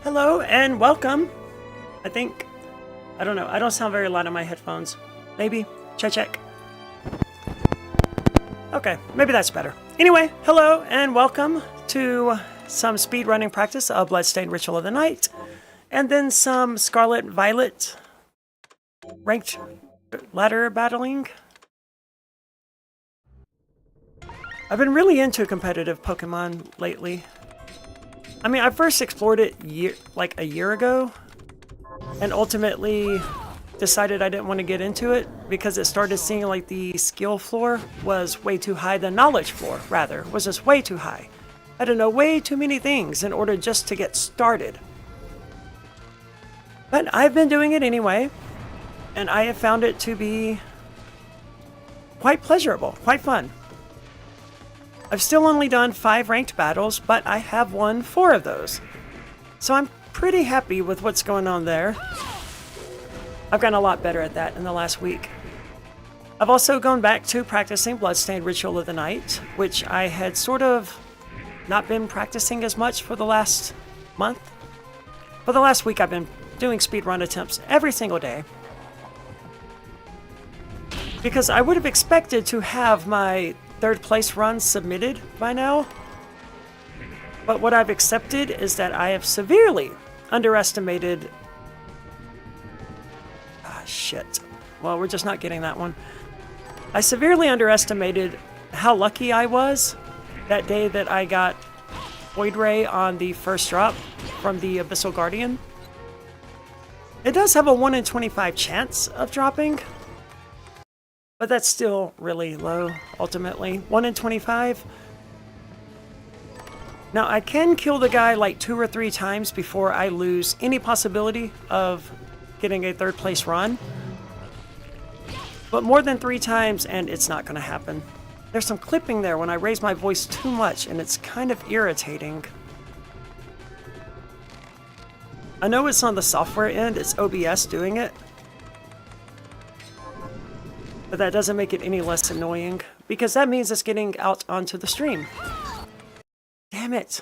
Hello and welcome. I don't know, I don't sound very loud on my headphones. Maybe? Check. Okay, maybe that's better. Anyway, hello and welcome to some speedrunning practice of Bloodstained Ritual of the Night, and then some Scarlet Violet ranked ladder battling. I've been really into competitive Pokemon lately. I mean, I first explored it like a year ago, and ultimately decided I didn't want to get into it because it started seeing like the skill floor was way too high. The knowledge floor, rather, was just way too high. I had to know way too many things in order just to get started. But I've been doing it anyway, and I have found it to be quite pleasurable, quite fun. I've still only done 5 ranked battles, but I have won 4 of those. So I'm pretty happy with what's going on there. I've gotten a lot better at that in the last week. I've also gone back to practicing Bloodstained Ritual of the Night, which I had sort of not been practicing as much for the last month. For the last week, I've been doing speedrun attempts every single day, because I would have expected to have my 3rd place run submitted by now. But what I've accepted is that I have severely underestimated... shit. Well, we're just not getting that one. I severely underestimated how lucky I was that day that I got Void Ray on the first drop from the Abyssal Guardian. It does have a 1 in 25 chance of dropping, but that's still really low, ultimately. 1 in 25. Now, I can kill the guy like 2 or 3 times before I lose any possibility of getting a 3rd place run. But more than 3 times, and it's not going to happen. There's some clipping there when I raise my voice too much, and it's kind of irritating. I know it's on the software end, it's OBS doing it. But that doesn't make it any less annoying, because that means it's getting out onto the stream. Damn it.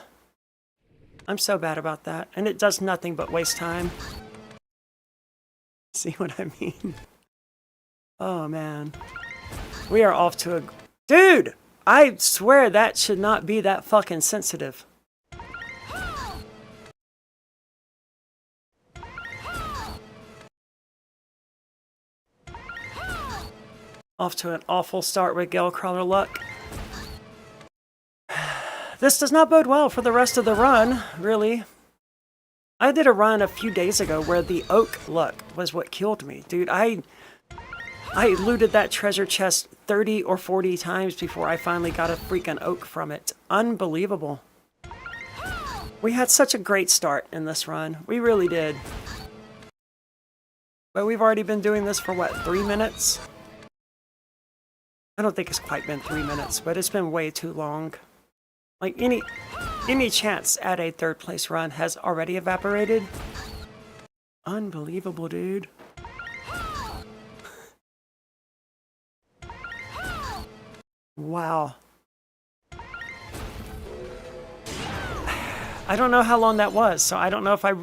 I'm so bad about that, and it does nothing but waste time. See what I mean? Oh, man. We are off to a... Dude! I swear that should not be that fucking sensitive. Off to an awful start with Gale Crawler luck. This does not bode well for the rest of the run, really. I did a run a few days ago where the oak luck was what killed me. Dude, I looted that treasure chest 30 or 40 times before I finally got a freaking oak from it. Unbelievable. We had such a great start in this run. We really did. But we've already been doing this for, what, 3 minutes? I don't think it's quite been 3 minutes, but it's been way too long. Like, any chance at a 3rd place run has already evaporated. Unbelievable, dude. Wow. I don't know how long that was, so I don't know if I...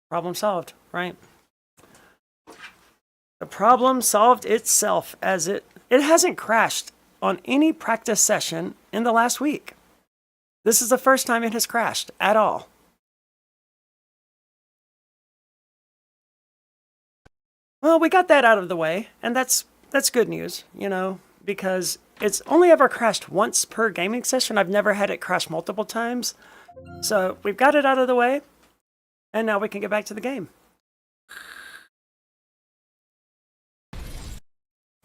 Problem solved, right? The problem solved itself, as it hasn't crashed on any practice session in the last week. This is the first time it has crashed at all. Well, we got that out of the way, and that's good news, you know, because it's only ever crashed once per gaming session. I've never had it crash multiple times. So we've got it out of the way, and now we can get back to the game.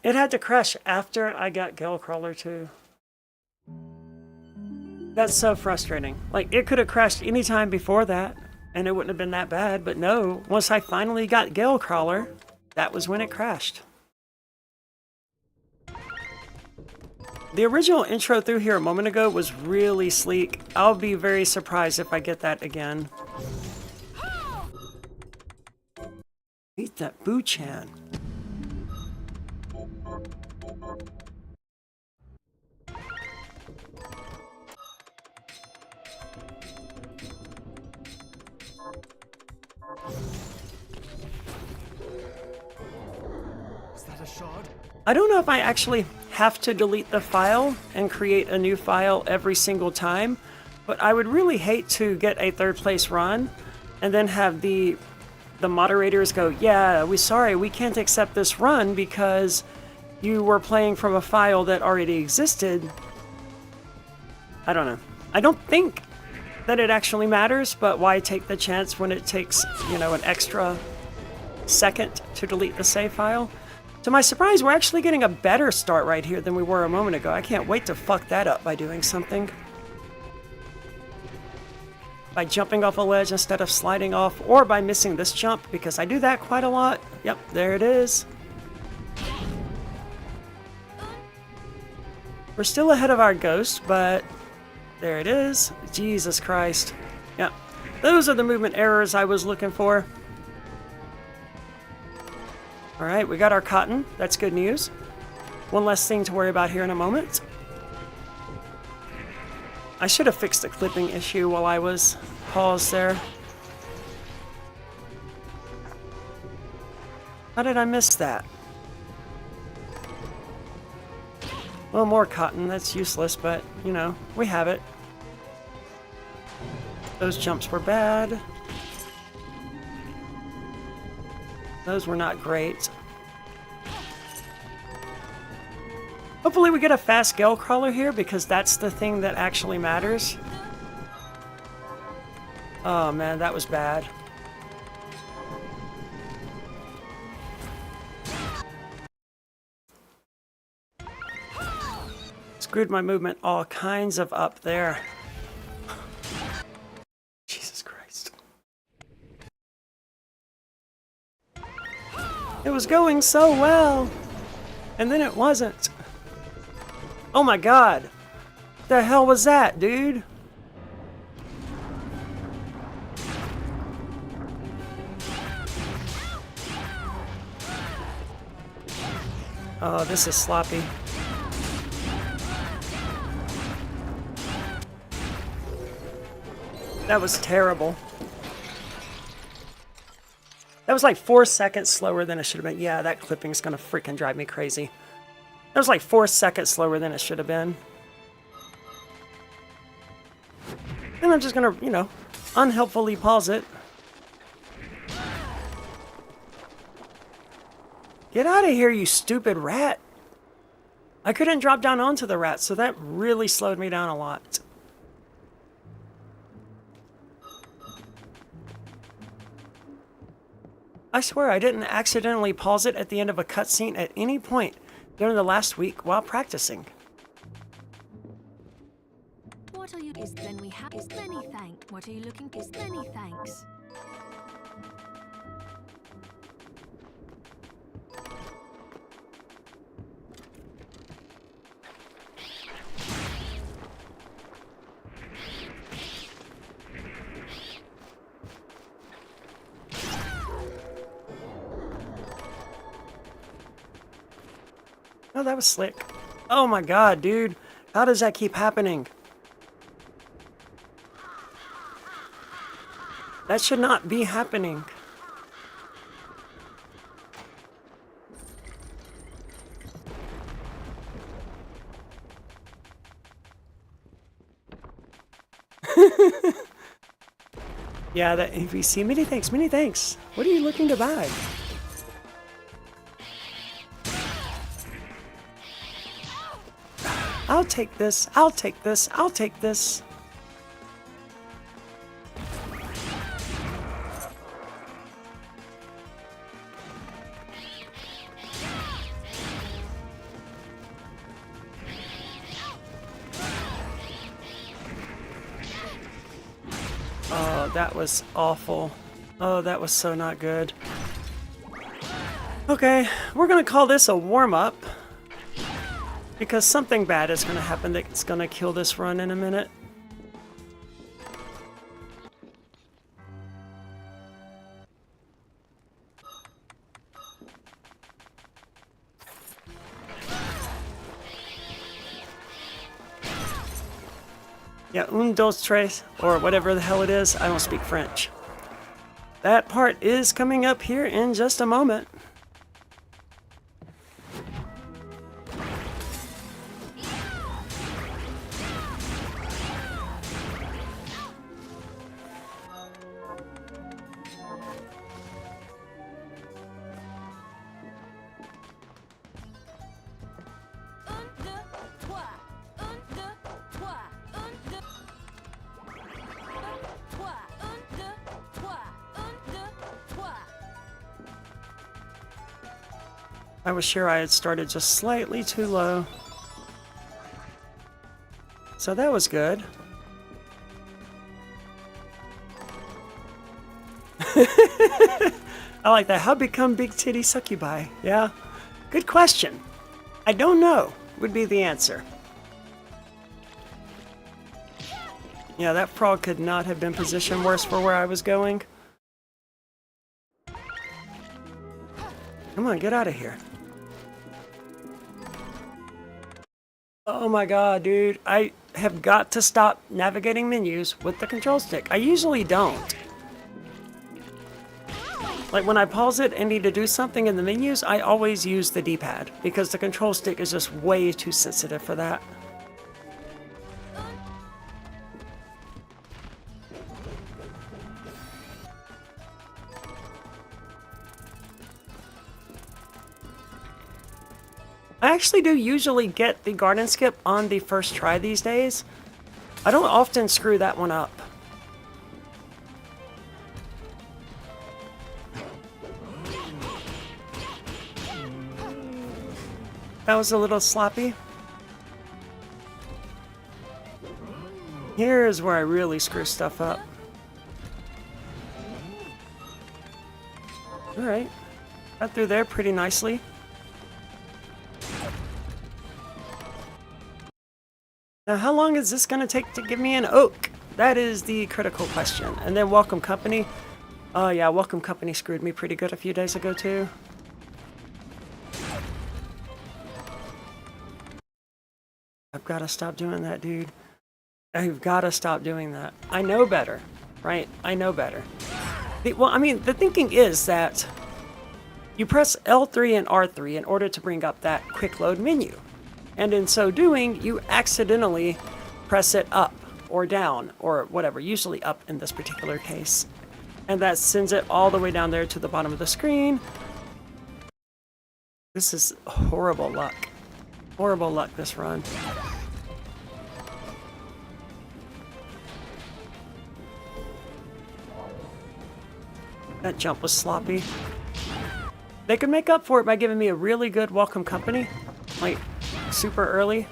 It had to crash after I got Gale Crawler too. That's so frustrating. Like, it could have crashed any time before that, and it wouldn't have been that bad, but no, once I finally got Gale Crawler, that was when it crashed. The original intro through here a moment ago was really sleek. I'll be very surprised if I get that again. Eat that Boo-chan. I don't know if I actually have to delete the file and create a new file every single time, but I would really hate to get a third place run and then have the moderators go, yeah, we can't accept this run because you were playing from a file that already existed. I don't know. I don't think that it actually matters, but why take the chance when it takes, an extra second to delete the save file? To my surprise, we're actually getting a better start right here than we were a moment ago. I can't wait to fuck that up by doing something. By jumping off a ledge instead of sliding off, or by missing this jump, because I do that quite a lot. Yep, there it is. We're still ahead of our ghost, but there it is. Jesus Christ. Yep, those are the movement errors I was looking for. Alright, we got our cotton. That's good news. One less thing to worry about here in a moment. I should have fixed the clipping issue while I was paused there. How did I miss that? Well, more cotton. That's useless, but, we have it. Those jumps were bad. Those were not great. Hopefully we get a fast gale crawler here, because that's the thing that actually matters. Oh man, that was bad. Screwed my movement all kinds of up there. Jesus Christ. It was going so well, and then it wasn't. Oh my god. What the hell was that, dude? Oh, this is sloppy. That was terrible. That was like 4 seconds slower than it should have been. Yeah, that clipping's gonna freaking drive me crazy. That was like 4 seconds slower than it should have been. And I'm just gonna, unhelpfully pause it. Get out of here, you stupid rat. I couldn't drop down onto the rat, so that really slowed me down a lot. I swear I didn't accidentally pause it at the end of a cutscene at any point during the last week while practicing. What are you? Then we have many thanks. What are you looking? Many thanks. Oh, that was slick. Oh my god, dude. How does that keep happening? That should not be happening. Yeah, that AVC. Many thanks, many thanks. What are you looking to buy? I'll take this, I'll take this, I'll take this. Oh, that was awful. Oh, that was so not good. Okay, we're gonna call this a warm-up, because something bad is gonna happen that's gonna kill this run in a minute. Yeah, un, dos, tres, or whatever the hell it is. I don't speak French. That part is coming up here in just a moment. I was sure I had started just slightly too low. So that was good. I like that. How become big titty succubi? Yeah. Good question. I don't know, would be the answer. Yeah, that frog could not have been positioned worse for where I was going. Come on, get out of here. Oh my god, dude. I have got to stop navigating menus with the control stick. I usually don't. Like when I pause it and need to do something in the menus, I always use the D-pad because the control stick is just way too sensitive for that. I actually do usually get the garden skip on the first try these days. I don't often screw that one up. That was a little sloppy. Here's where I really screw stuff up. Alright. Got through there pretty nicely. Now, how long is this going to take to give me an oak? That is the critical question. And then Welcome Company. Oh yeah, Welcome Company screwed me pretty good a few days ago too. I've got to stop doing that, dude. I've got to stop doing that. I know better, right? I know better. Well, I mean, the thinking is that you press L3 and R3 in order to bring up that quick load menu. And in so doing, you accidentally press it up or down or whatever, usually up in this particular case. And that sends it all the way down there to the bottom of the screen. This is horrible luck. Horrible luck this run. That jump was sloppy. They could make up for it by giving me a really good Welcome Company. Like, super early.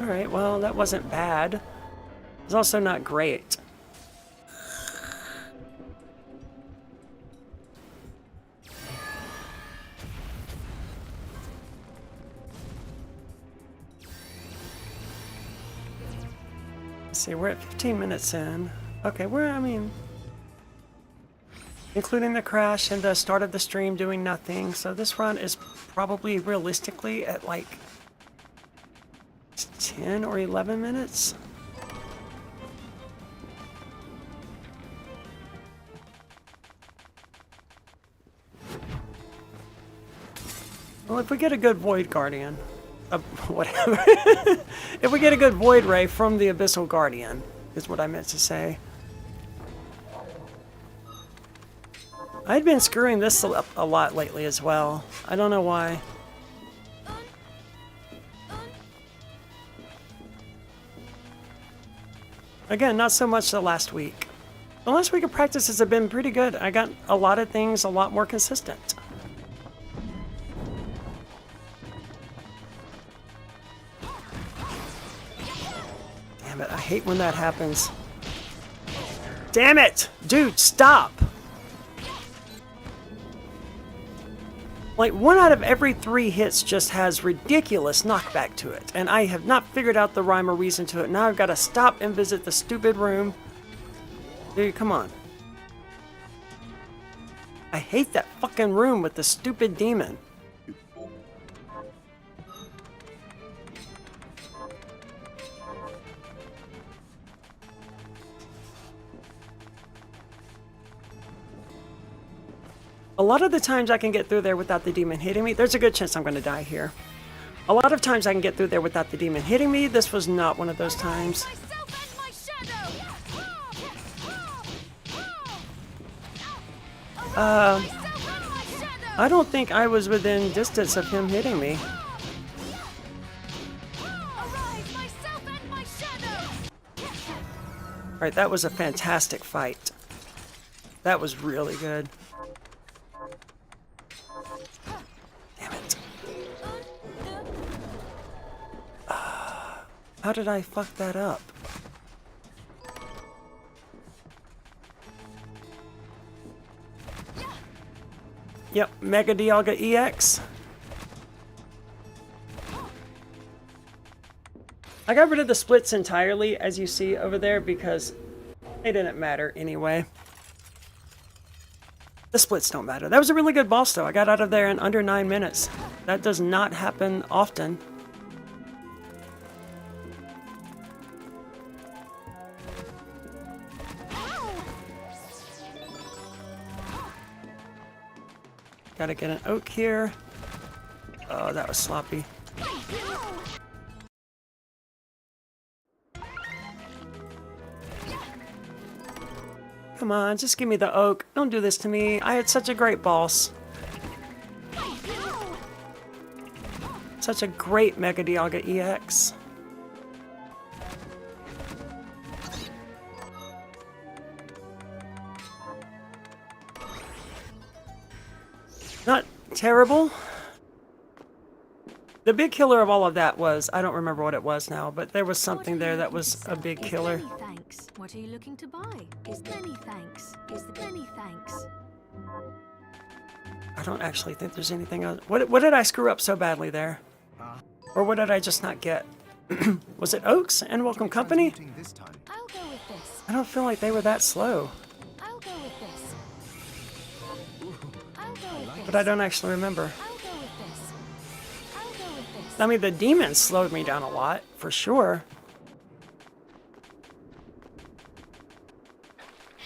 Alright, well, that wasn't bad. It's also not great. Let's see, we're at 15 minutes in. Okay, I mean, including the crash and the start of the stream doing nothing. So this run is probably realistically at like 10 or 11 minutes. Well, if we get a good Void Guardian, whatever. If we get a good Void Ray from the Abyssal Guardian, is what I meant to say. I'd been screwing this up a lot lately as well. I don't know why. Again, not so much the last week. The last week of practices have been pretty good. I got a lot of things a lot more consistent. Damn it, I hate when that happens. Damn it! Dude, stop! Like, 1 out of every 3 hits just has ridiculous knockback to it, and I have not figured out the rhyme or reason to it. Now I've got to stop and visit the stupid room. Dude, come on. I hate that fucking room with the stupid demon. A lot of the times I can get through there without the demon hitting me. There's a good chance I'm going to die here. A lot of times I can get through there without the demon hitting me. This was not one of those times. I don't think I was within distance of him hitting me. Alright, that was a fantastic fight. That was really good. Damn it. How did I fuck that up? Yep, Mega Dialga EX. I got rid of the splits entirely, as you see over there, because they didn't matter anyway. The splits don't matter. That was a really good boss, though. I got out of there in under 9 minutes. That does not happen often. Gotta get an oak here. Oh, that was sloppy. Come on, just give me the oak. Don't do this to me. I had such a great boss. Such a great Mega Dialga EX. Not terrible. The big killer of all of that was, I don't remember what it was now, but there was something there that was a big killer. Many thanks. What are you looking to buy? Is many thanks. Is many thanks. I don't actually think there's anything else. What did I screw up so badly there? Or what did I just not get? Was it Oaks and Welcome Company? I'll go with this. I don't feel like they were that slow, I'll go with this. I'll go with this. but I don't actually remember. I'll go with this. I'll go with this. I mean, the demons slowed me down a lot, for sure.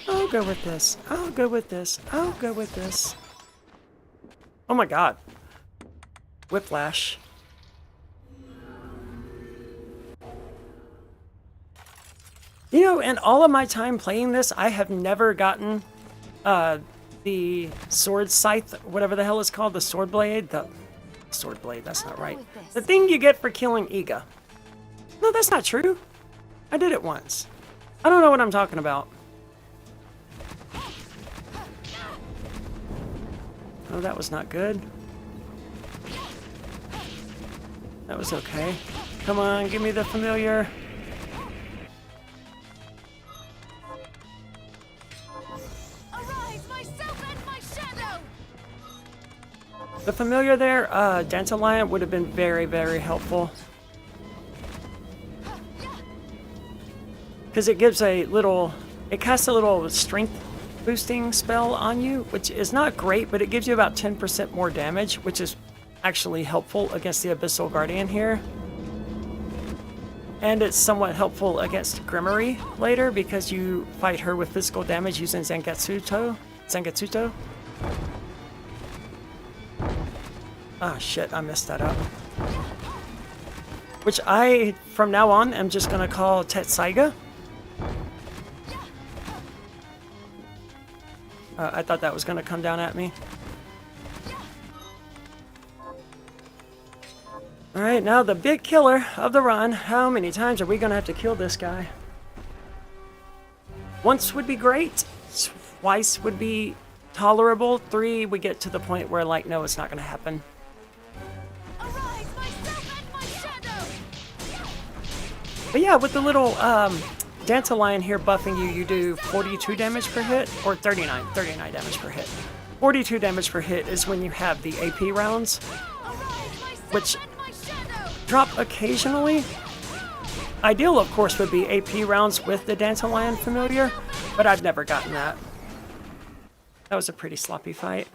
I'll go with this. I'll go with this. I'll go with this. Oh my god. Whiplash. You know, in all of my time playing this, I have never gotten the sword scythe, whatever the hell it's called, the sword blade. The sword blade, that's not right. The thing you get for killing Iga. No, that's not true. I did it once. I don't know what I'm talking about. Oh, that was not good. That was okay. Come on, give me the familiar. Arise, myself and my shadow. The familiar there, Dandelion, would have been very, very helpful. Because it gives a little... It casts a little strength boosting spell on you, which is not great, but it gives you about 10% more damage, which is actually helpful against the Abyssal Guardian here. And it's somewhat helpful against Grimmery later, because you fight her with physical damage using Zangetsuto. Ah, shit, I messed that up. Which I, from now on, am just gonna call Tetsaiga. I thought that was gonna come down at me. Alright, now the big killer of the run. How many times are we gonna have to kill this guy? Once would be great. Twice would be tolerable. 3, we get to the point where, like, no, it's not gonna happen. Arise, myself and my shadow. But yeah, with the little Dandelion here buffing you, you do 42 damage per hit, or 39 damage per hit. 42 damage per hit is when you have the AP rounds, which drop occasionally. Ideal, of course, would be AP rounds with the Dandelion familiar, but I've never gotten that. That was a pretty sloppy fight.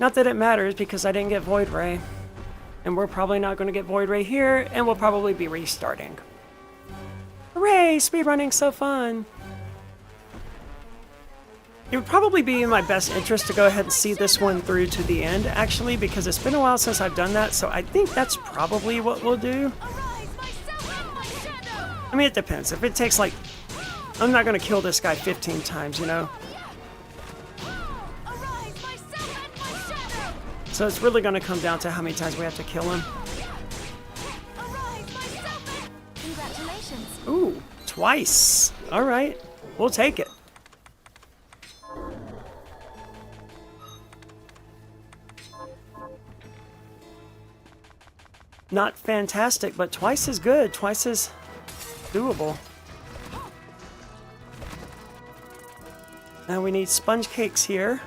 Not that it matters, because I didn't get Void Ray. And we're probably not going to get Void Ray here, and we'll probably be restarting. Hooray! Speedrunning's so fun! It would probably be in my best interest to go ahead and see this one through to the end, actually, because it's been a while since I've done that, so I think that's probably what we'll do. I mean, it depends. If it takes, like... I'm not going to kill this guy 15 times, you know? So it's really going to come down to how many times we have to kill him. Congratulations. Ooh, twice. All right, we'll take it. not fantastic, but twice as good, twice as doable. Now we need sponge cakes here.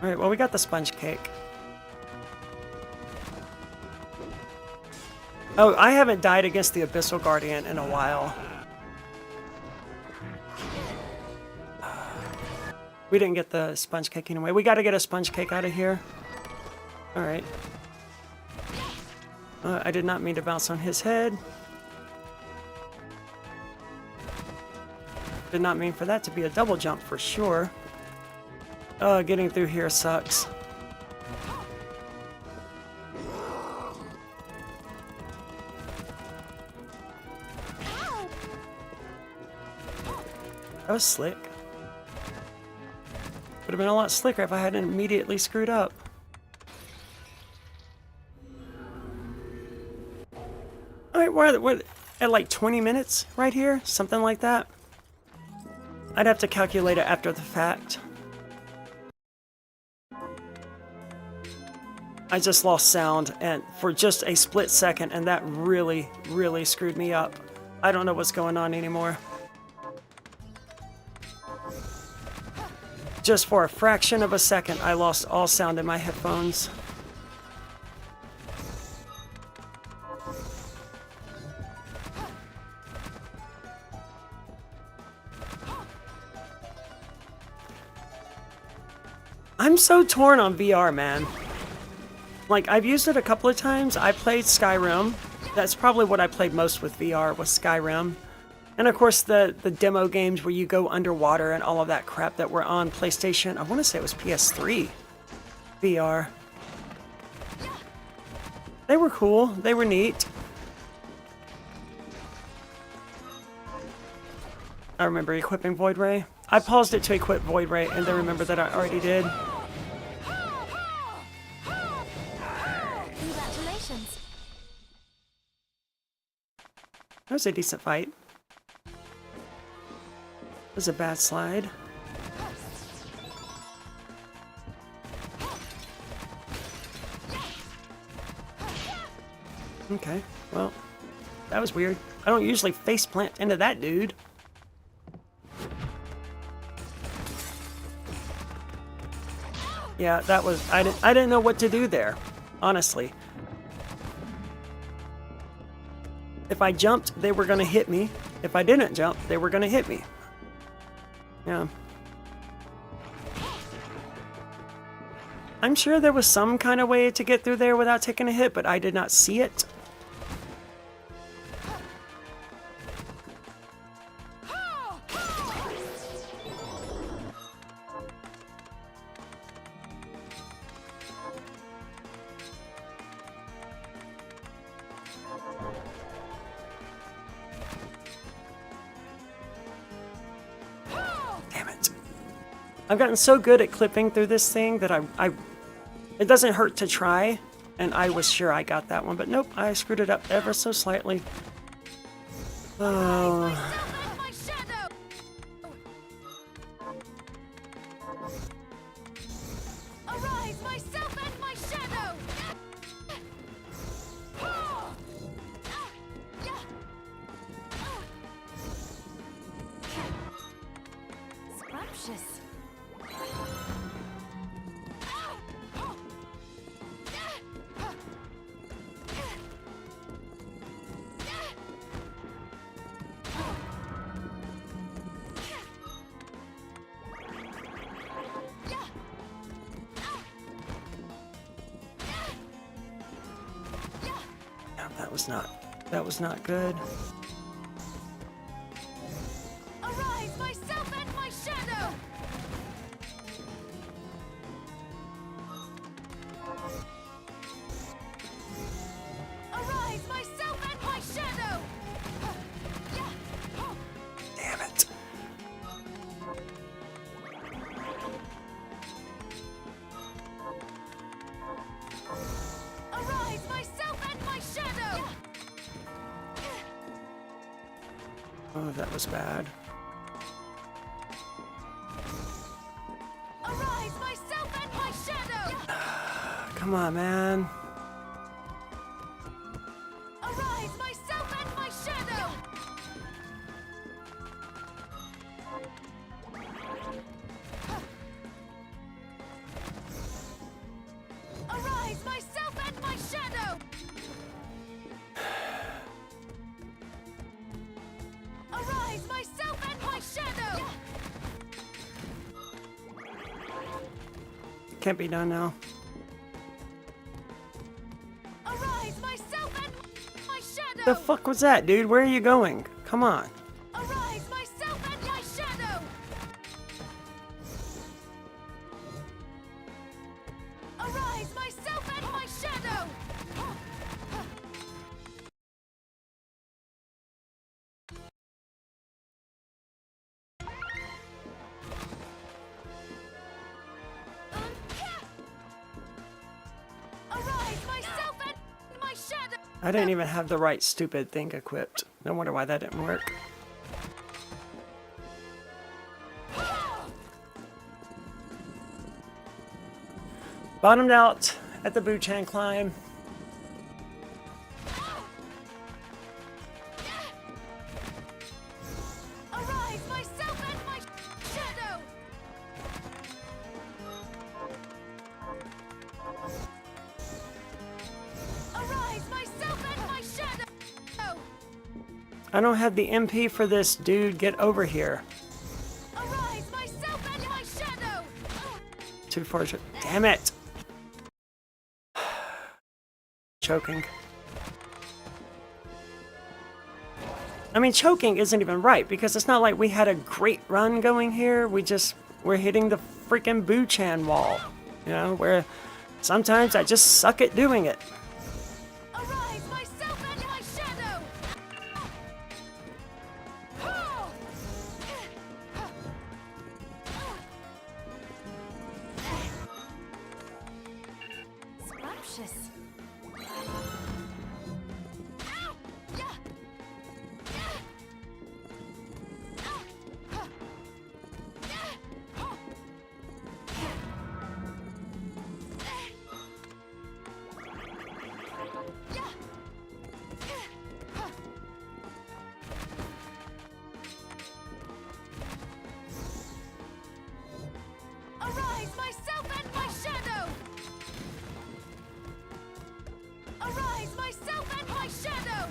Alright, well we got the sponge cake. Oh, I haven't died against the Abyssal Guardian in a while. We didn't get the sponge cake anyway. We gotta get a sponge cake out of here. Alright. I did not mean to bounce on his head. Did not mean for that to be a double jump for sure. Getting through here sucks. That was slick. Would have been a lot slicker if I hadn't immediately screwed up. Alright, we're at like 20 minutes right here? Something like that. I'd have to calculate it after the fact. I just lost sound and for just a split second, and that really, really screwed me up. I don't know what's going on anymore. Just for a fraction of a second, I lost all sound in my headphones. I'm so torn on VR, man. Like, I've used it a couple of times. I played Skyrim. That's probably what I played most with VR, was Skyrim. And of course the demo games where you go underwater and all of that crap that were on PlayStation. I want to say it was PS3 VR. They were cool. They were neat. I remember equipping Void Ray. I paused it to equip Void Ray and then remember that I already did. Congratulations. That was a decent fight. That was a bad slide. Okay, well, that was weird. I don't usually faceplant into that dude. Yeah, that was... I didn't know what to do there, honestly. If I jumped, they were going to hit me. If I didn't jump, they were going to hit me. Yeah. I'm sure there was some kind of way to get through there without taking a hit, but I did not see it. I've gotten so good at clipping through this thing that it doesn't hurt to try, and I was sure I got that one, but nope, I screwed it up ever so slightly. Oh. Arise, myself and my shadow! Scrumptious. That was not good. Arise, myself and my shadow! Arise, myself and my shadow! Damn it. Arise, myself and my shadow! Oh, that was bad. Arise, myself and my shadow! Come on, man. Arise, myself and my shadow! Arise, myself and my shadow! Arise, myself and my shadow! Can't be done now. Arise, myself and my shadow! The fuck was that, dude? Where are you going? Come on. Arise, myself and my shadow! Arise, myself and my shadow! Arise, myself and my shadow! I didn't even have the right stupid thing equipped. No wonder why that didn't work. Bottomed out at the Buchan climb. Arise, myself and my shadow! Arise, myself and my shadow! I don't have the MP for this, dude. Get over here. Arise, myself and my shadow! Too far. Damn it. Choking. I mean, choking isn't even right because it's not like we had a great run going here. We're hitting the freaking Buchan wall. You know, where sometimes I just suck at doing it. Arise, myself and my shadow! Scrumptious. Arise, myself and my shadow! Arise, myself and my shadow!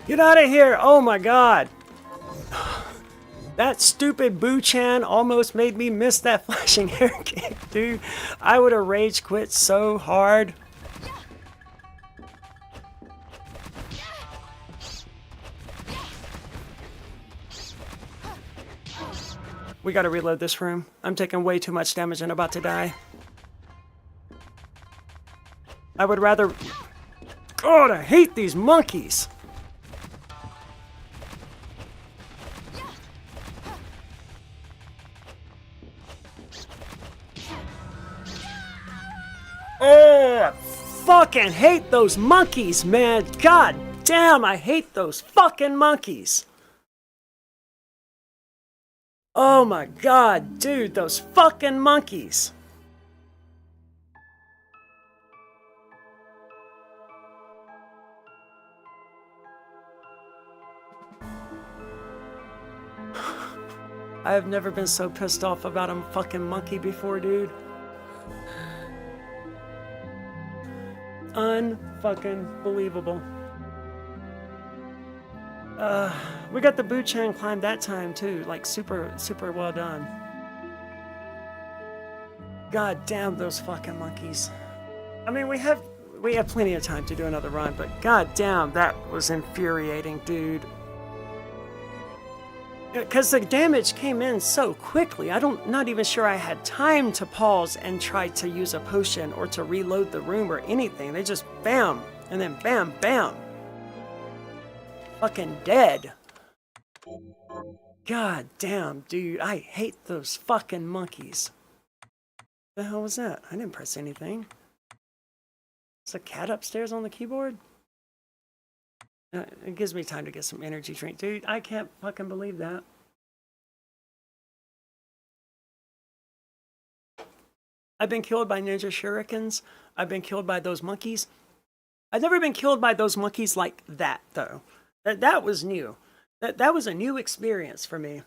Get out of here! Oh my god! That stupid Buchan almost made me miss that flashing air kick, dude. I would have rage quit so hard. We gotta reload this room. I'm taking way too much damage and about to die. I would rather... God, I hate these monkeys! Oh, I fucking hate those monkeys, man. God damn, I hate those fucking monkeys. Oh my god, dude, those fucking monkeys. I have never been so pissed off about a fucking monkey before, dude. Unfucking believable. We got the Buchan climb that time too, like super well done. God damn those fucking monkeys. I mean, we have plenty of time to do another run, but god damn, that was infuriating, dude. Because the damage came in so quickly, not even sure I had time to pause and try to use a potion or to reload the room or anything. They just bam, and then bam, bam. Fucking dead. God damn, dude, I hate those fucking monkeys. The hell was that? I didn't press anything. Is a cat upstairs on the keyboard? It gives me time to get some energy drink. Dude, I can't fucking believe that. I've been killed by ninja shurikens. I've been killed by those monkeys. I've never been killed by those monkeys like that, though. That was new. That was a new experience for me.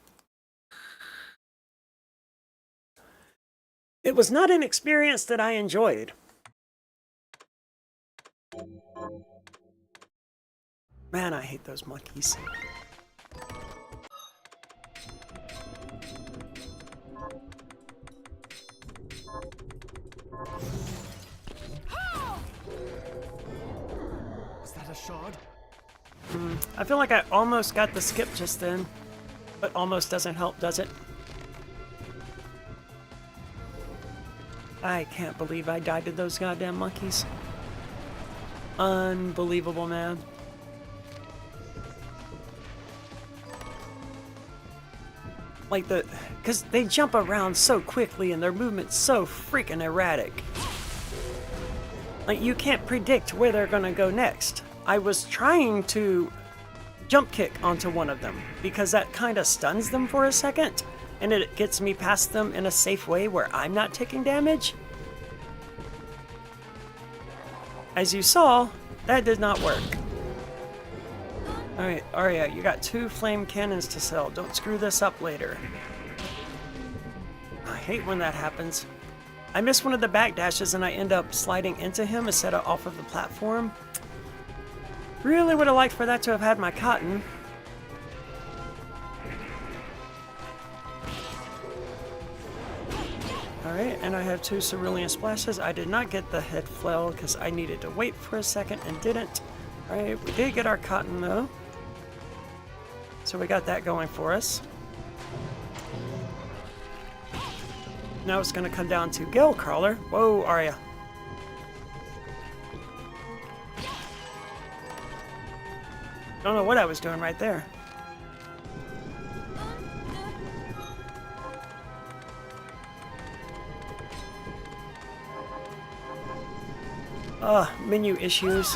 It was not an experience that I enjoyed. Man, I hate those monkeys. Was that a shard? I feel like I almost got the skip just then, but almost doesn't help, does it? I can't believe I died to those goddamn monkeys. Unbelievable, man. Like because they jump around so quickly and their movement's so freaking erratic. Like, you can't predict where they're gonna go next. I was trying to jump kick onto one of them because that kind of stuns them for a second and it gets me past them in a safe way where I'm not taking damage. As you saw, that did not work. Alright, Arya, you got 2 flame cannons to sell. Don't screw this up later. I hate when that happens. I miss one of the backdashes and I end up sliding into him instead of off of the platform. Really would have liked for that to have had my cotton. Alright, and I have 2 cerulean splashes. I did not get the head flail because I needed to wait for a second and didn't. Alright, we did get our cotton though. So we got that going for us. Now it's going to come down to Gale Crawler. Whoa, Arya. Don't know what I was doing right there. Menu issues.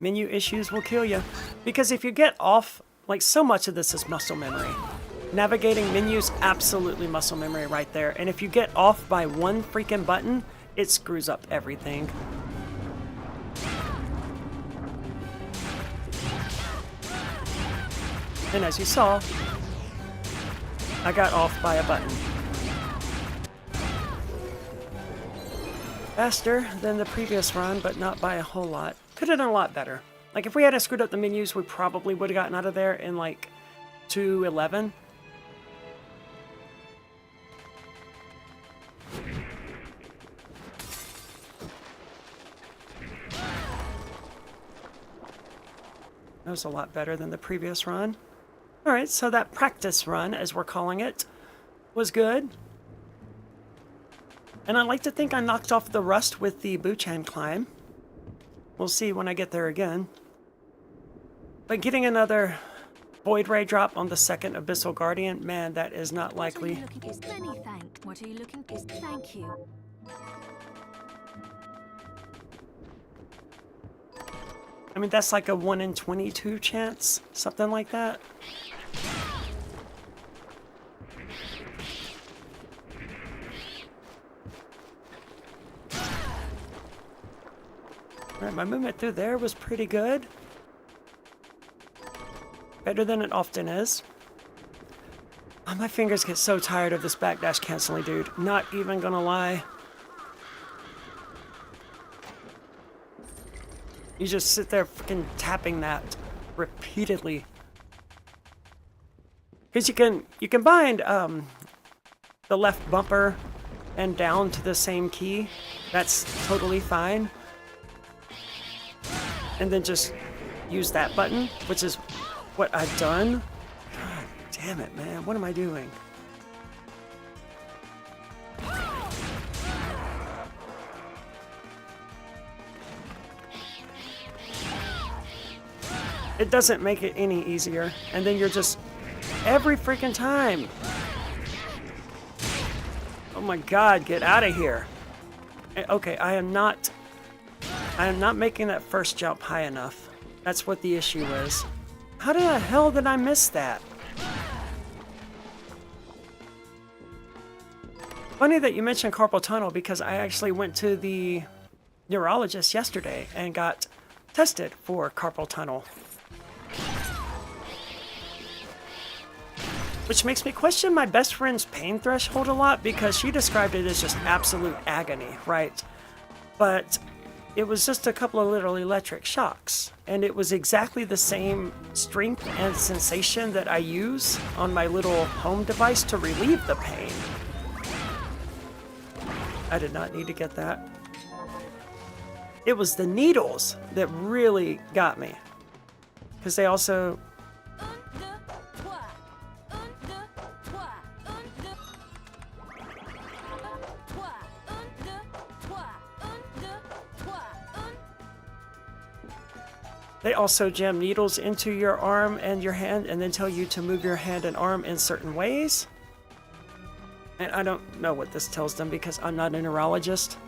Menu issues will kill you. Because if you get off, like, so much of this is muscle memory. Navigating menus, absolutely muscle memory right there. And if you get off by one freaking button, it screws up everything. And as you saw, I got off by a button. Faster than the previous run, but not by a whole lot. Could have done a lot better. Like, if we hadn't screwed up the menus, we probably would have gotten out of there in, like, 2:11. That was a lot better than the previous run. Alright, so that practice run, as we're calling it, was good. And I like to think I knocked off the rust with the Buchan climb. We'll see when I get there again. But getting another Void Ray drop on the second Abyssal Guardian, man, that is not likely. Many thanked. What are you looking for? Thank you. I mean, that's like a 1 in 22 chance, something like that. Alright, my movement through there was pretty good. Better than it often is. Oh, my fingers get so tired of this backdash canceling, dude. Not even gonna lie. You just sit there freaking tapping that repeatedly. Because you can bind the left bumper and down to the same key. That's totally fine. And then just use that button, which is what I've done. God damn it, man. What am I doing? It doesn't make it any easier. And then you're just... every freaking time. Oh my god, get out of here. Okay, I am not making that first jump high enough. That's what the issue is. How the hell did I miss that? Funny that you mentioned carpal tunnel because I actually went to the neurologist yesterday and got tested for carpal tunnel. Which makes me question my best friend's pain threshold a lot because she described it as just absolute agony, right? But it was just a couple of little electric shocks, and it was exactly the same strength and sensation that I use on my little home device to relieve the pain. I did not need to get that. It was the needles that really got me, because they also... They also jam needles into your arm and your hand and then tell you to move your hand and arm in certain ways. And I don't know what this tells them because I'm not a neurologist.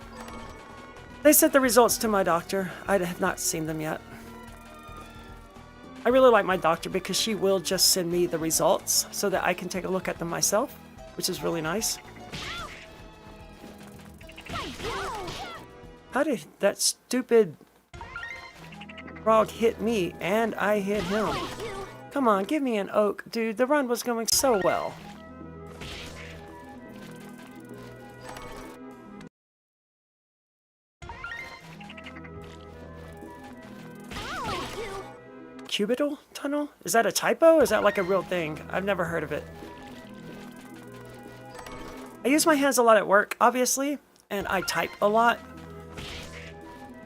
They sent the results to my doctor. I have not seen them yet. I really like my doctor because she will just send me the results so that I can take a look at them myself, which is really nice. How did that stupid frog hit me and I hit him? Come on, give me an oak. Dude, the run was going so well. Cubital tunnel? Is that a typo? Is that like a real thing? I've never heard of it. I use my hands a lot at work, obviously, and I type a lot.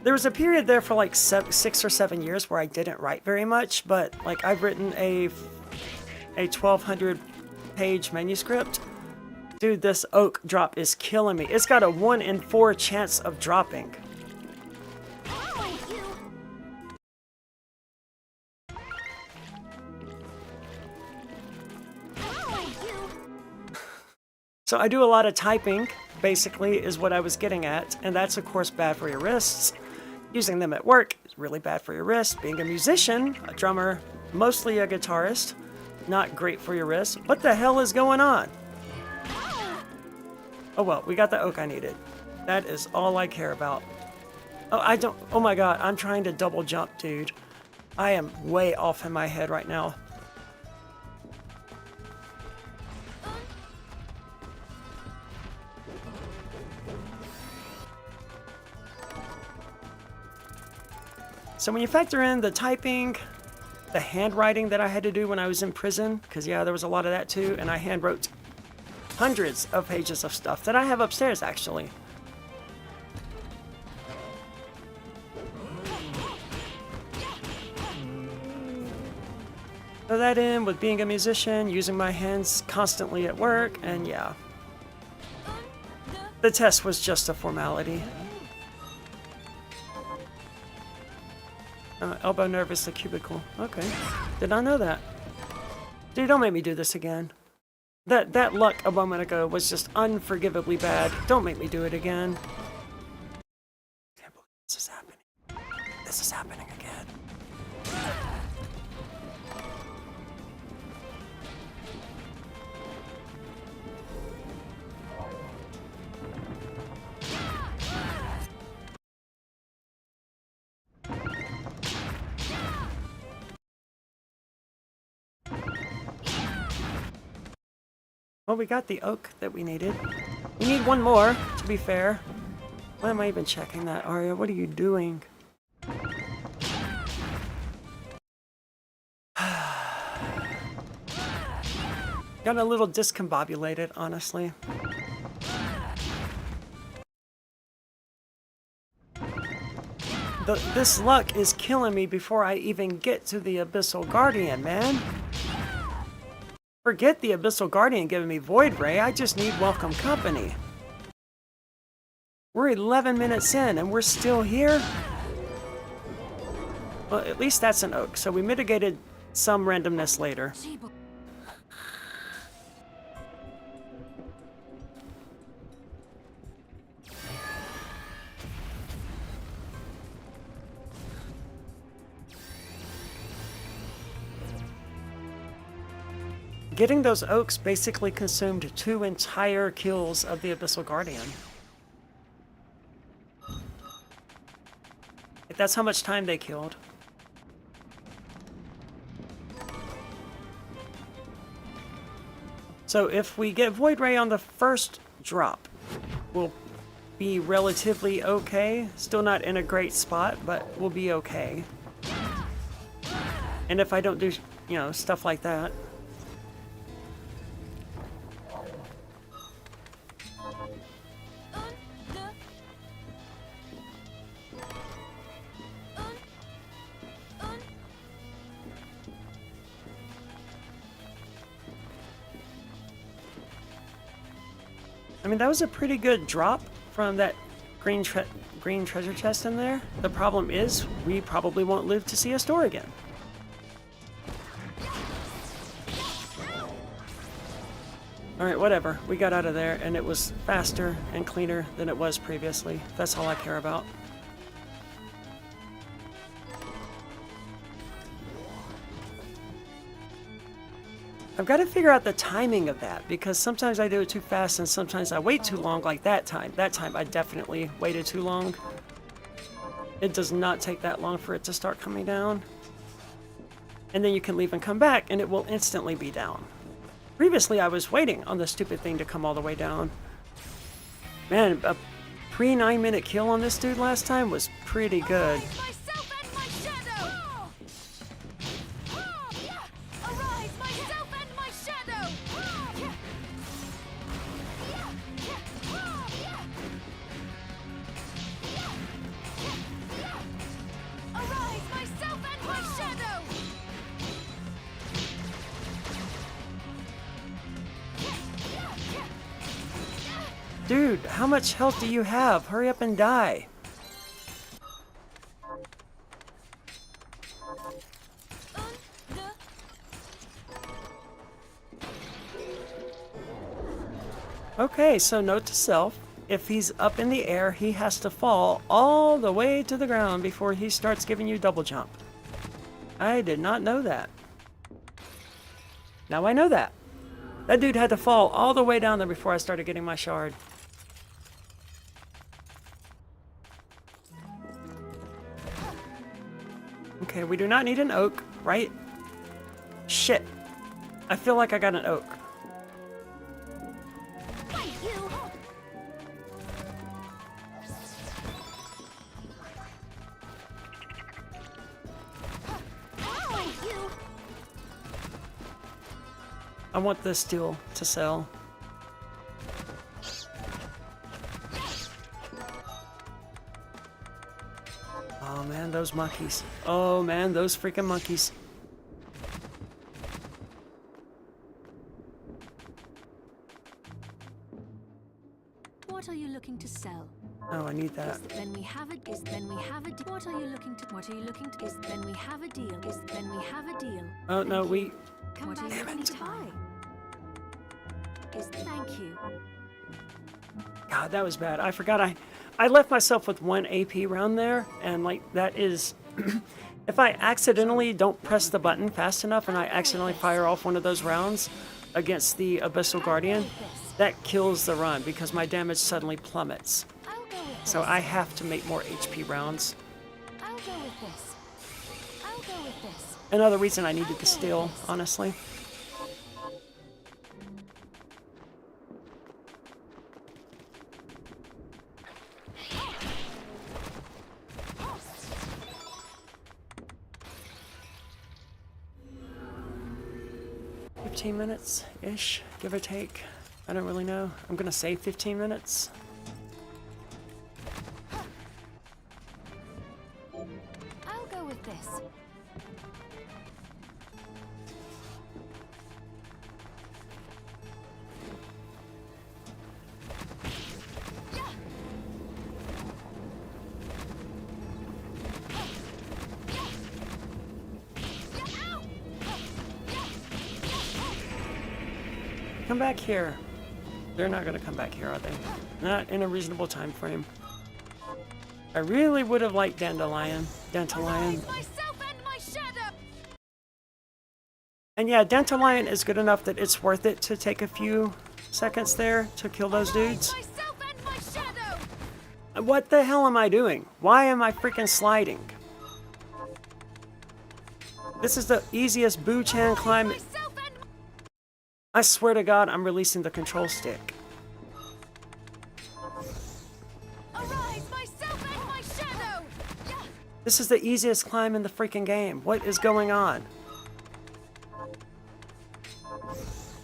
There was a period there for like 6 or 7 years where I didn't write very much, but like I've written a 1,200 page manuscript. Dude, this oak drop is killing me. It's got a 1 in 4 chance of dropping. So I do a lot of typing, basically, is what I was getting at, and that's of course bad for your wrists. Using them at work is really bad for your wrists. Being a musician, a drummer, mostly a guitarist, not great for your wrists. What the hell is going on? Oh well, we got the oak I needed. That is all I care about. Oh my god, I'm trying to double jump, dude. I am way off in my head right now. So when you factor in the typing, the handwriting that I had to do when I was in prison, because yeah, there was a lot of that too, and I hand wrote hundreds of pages of stuff that I have upstairs actually. Throw that in with being a musician, using my hands constantly at work, and yeah. The test was just a formality. Elbow nerve is the cubicle. Okay. Did not know that. Dude, don't make me do this again. That luck a moment ago was just unforgivably bad. Don't make me do it again. I can't believe this is happening. This is happening again. Well, we got the oak that we needed. We need one more, to be fair. Why am I even checking that, Arya? What are you doing? Got a little discombobulated, honestly. This luck is killing me before I even get to the Abyssal Guardian, man. Forget the Abyssal Guardian giving me Void Ray, I just need welcome company. We're 11 minutes in and we're still here? Well, at least that's an oak, so we mitigated some randomness later. Getting those oaks basically consumed 2 entire kills of the Abyssal Guardian. Like, that's how much time they killed. So if we get Void Ray on the first drop, we'll be relatively okay. Still not in a great spot, but we'll be okay. And if I don't do, you know, stuff like that. I mean, that was a pretty good drop from that green treasure chest in there. The problem is, we probably won't live to see a store again. Alright, whatever. We got out of there, and it was faster and cleaner than it was previously. That's all I care about. I've got to figure out the timing of that, because sometimes I do it too fast and sometimes I wait too long, like that time. That time I definitely waited too long. It does not take that long for it to start coming down. And then you can leave and come back and it will instantly be down. Previously I was waiting on the stupid thing to come all the way down. Man, a pre-9-minute kill on this dude last time was pretty good. Dude, how much health do you have? Hurry up and die. Okay, so note to self, if he's up in the air, he has to fall all the way to the ground before he starts giving you double jump. I did not know that. Now I know that. That dude had to fall all the way down there before I started getting my shard. Okay, we do not need an oak, right? Shit. I feel like I got an oak. I want this steel to sell. Oh man, those monkeys. Oh man, those freaking monkeys. What are you looking to sell? Oh, I need that. Then we have it. What are you looking to? What are you looking to? Then we have a deal. Then we have a deal. Oh no, we. What are you looking to buy? Thank you. God, that was bad. I forgot I left myself with 1 AP round there, and like that is if I accidentally don't press the button fast enough and I accidentally fire off one of those rounds against the Abyssal Guardian, that kills the run because my damage suddenly plummets. So I have to make more HP rounds. I'll go with this. I'll go with this. Another reason I needed the steel, honestly. Minutes-ish, give or take. I don't really know. I'm gonna say 15 minutes. I'll go with this. Come back here. They're not going to come back here, are they? Not in a reasonable time frame. I really would have liked Dandelion. And yeah, Dandelion is good enough that it's worth it to take a few seconds there to kill those dudes. Myself and my shadow. What the hell am I doing? Why am I freaking sliding? This is the easiest Boo-chan climb. Myself and I swear to God, I'm releasing the control stick. arise, myself and my shadow. This is the easiest climb in the freaking game. What is going on?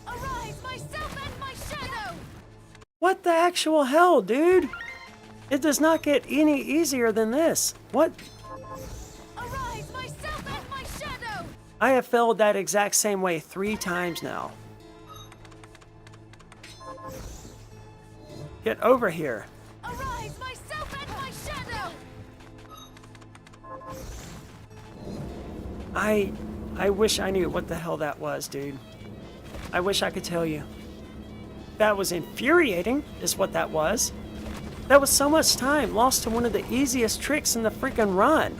Arise, myself and my shadow. What the actual hell, dude? It does not get any easier than this. What? Arise, myself and my shadow. I have failed that exact same way 3 times now. Get over here. Arise, myself and my shadow. I wish I knew what the hell that was, dude. I wish I could tell you. That was infuriating, is what that was. That was so much time lost to one of the easiest tricks in the freaking run.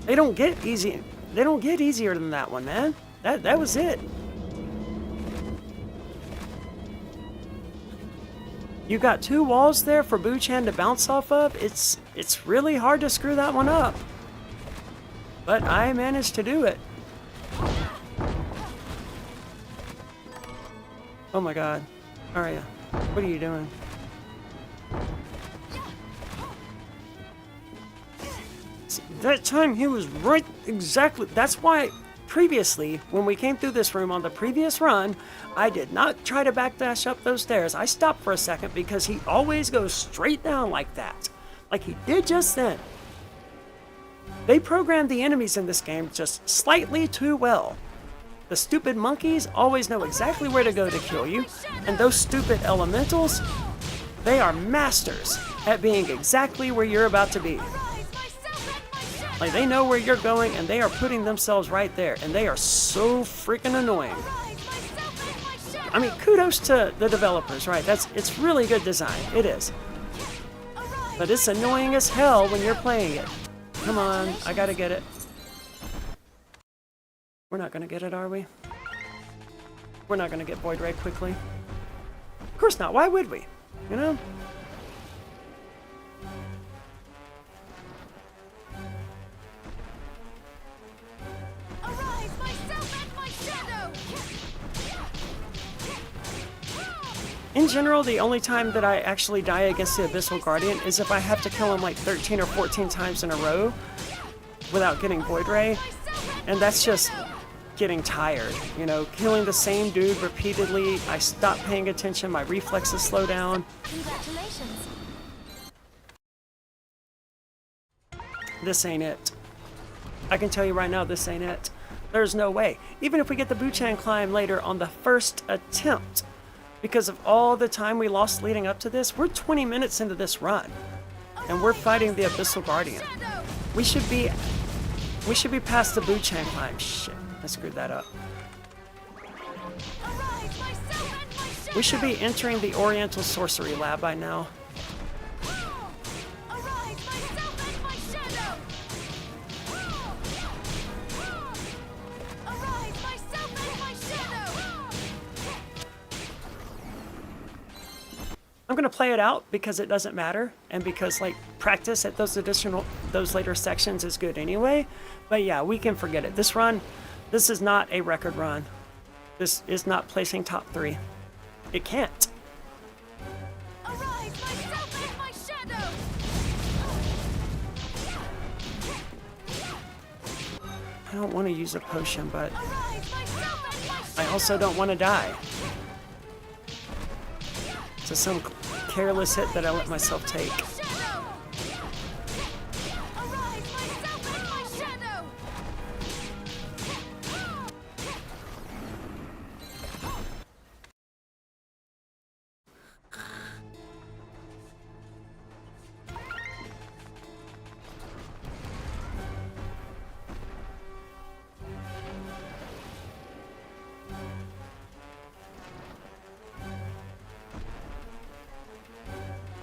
They don't get easy. They don't get easier than that one, man. That was it. You got 2 walls there for Boo-chan to bounce off of. It's really hard to screw that one up. But I managed to do it. Oh my God. Aria, what are you doing? See, that time he was right exactly. That's why previously, when we came through this room on the previous run, I did not try to backdash up those stairs. I stopped for a second because he always goes straight down like that. Like he did just then. They programmed the enemies in this game just slightly too well. The stupid monkeys always know exactly where to go to kill you, and those stupid elementals, they are masters at being exactly where you're about to be. Like, they know where you're going, and they are putting themselves right there, and they are so freaking annoying. I mean, kudos to the developers, right? It's really good design. It is. But it's annoying as hell when you're playing it. Come on, I gotta get it. We're not gonna get it, are we? We're not gonna get Void Ray quickly. Of course not. Why would we? You know? Arise, myself and my shadow. In general, the only time that I actually die against the Abyssal Guardian is if I have to kill him like 13 or 14 times in a row without getting Void Ray. And that's just getting tired, you know, killing the same dude repeatedly. I stop paying attention, my reflexes slow down. Congratulations. This ain't it. I can tell you right now, this ain't it. There's no way. Even if we get the Boo-chan climb later on the first attempt, because of all the time we lost leading up to this, we're 20 minutes into this run, and we're fighting the Abyssal Guardian. We should be past the Boo-chan climb. Shit. I screwed that up. We should be entering the Oriental Sorcery Lab by now. I'm gonna play it out because it doesn't matter, and because like practice at those later sections is good anyway. But yeah, we can forget it. This run, this is not a record run. This is not placing top 3. It can't. Arise, myself and my shadow. I don't want to use a potion, but Arise, myself and my shadow. I also don't want to die. So some careless hit that I let myself take. Shadow. Arise, myself and my shadow.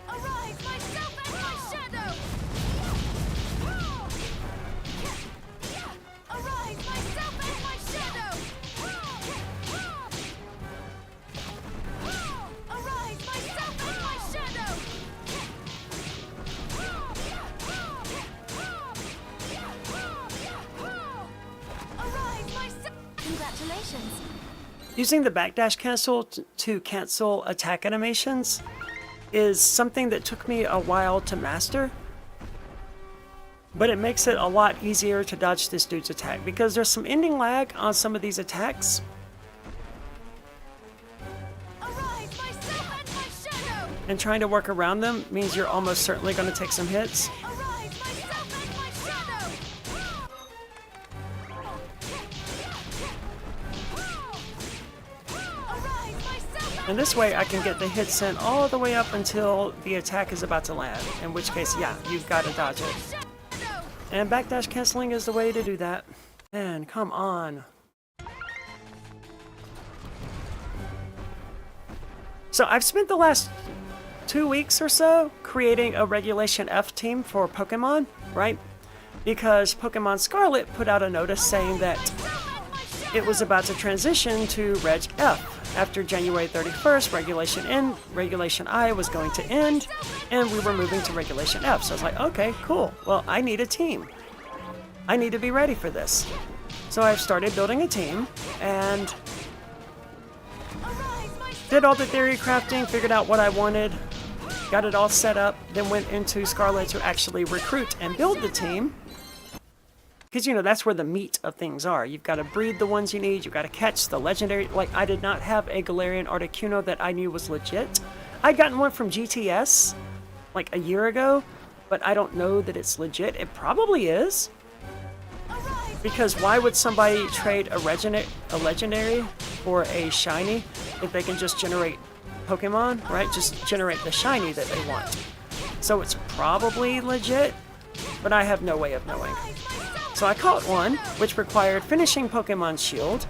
Arise, myself Using the backdash cancel to cancel attack animations is something that took me a while to master. But it makes it a lot easier to dodge this dude's attack because there's some ending lag on some of these attacks. Arise, myself and my shadow! And trying to work around them means you're almost certainly going to take some hits. Arise, myself and my shadow! Arise, myself And this way I can get the hits in all the way up until the attack is about to land, in which case, yeah, you've got to dodge it. shadow! And backdash canceling is the way to do that. Man, come on. So I've spent the last 2 weeks or so creating a Regulation F team for Pokemon, right? Because Pokemon Scarlet put out a notice saying that it was about to transition to Reg F. After January 31st, Regulation I was going to end, and we were moving to Regulation F. So I was like, okay, cool. Well, I need a team. I need to be ready for this. So I've started building a team, and did all the theory crafting, figured out what I wanted, got it all set up, then went into Scarlet to actually recruit and build the team. Because, you know, that's where the meat of things are. You've got to breed the ones you need. You've got to catch the legendary. Like, I did not have a Galarian Articuno that I knew was legit. I'd gotten one from GTS, like, a year ago. But I don't know that it's legit. It probably is. Because why would somebody trade a legendary for a shiny if they can just generate Pokemon, right? Just generate the shiny that they want. So it's probably legit, but I have no way of knowing. So I caught one, which required finishing Pokemon Shield.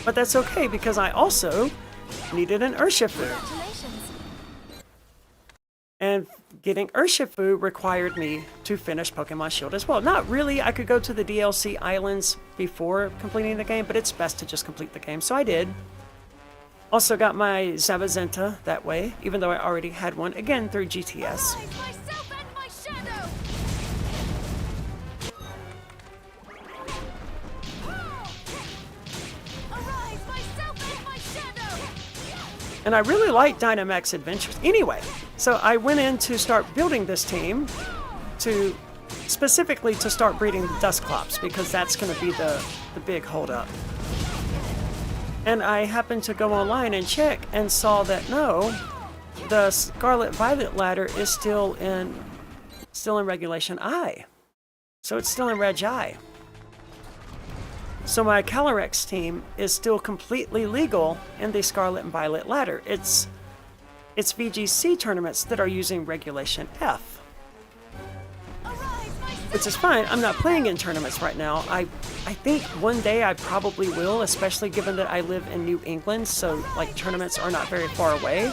But that's okay, because I also needed an Urshifu. And getting Urshifu required me to finish Pokemon Shield as well. Not really, I could go to the DLC islands before completing the game, but it's best to just complete the game, so I did. Also got my Zabazenta that way, even though I already had one, again through GTS. Myself and my shadow! Arise, myself and my shadow! And I really like Dynamax Adventures. Anyway, so I went in to start building this team to specifically to start breeding the Dusclops, because that's going to be the big holdup. And I happened to go online and check and saw that no, the Scarlet Violet ladder is still in Regulation I. So it's still in Reg I. So my Calyrex team is still completely legal in the Scarlet and Violet ladder. It's VGC tournaments that are using Regulation F. Which is fine. I'm not playing in tournaments right now. I think one day I probably will, especially given that I live in New England, so like tournaments are not very far away.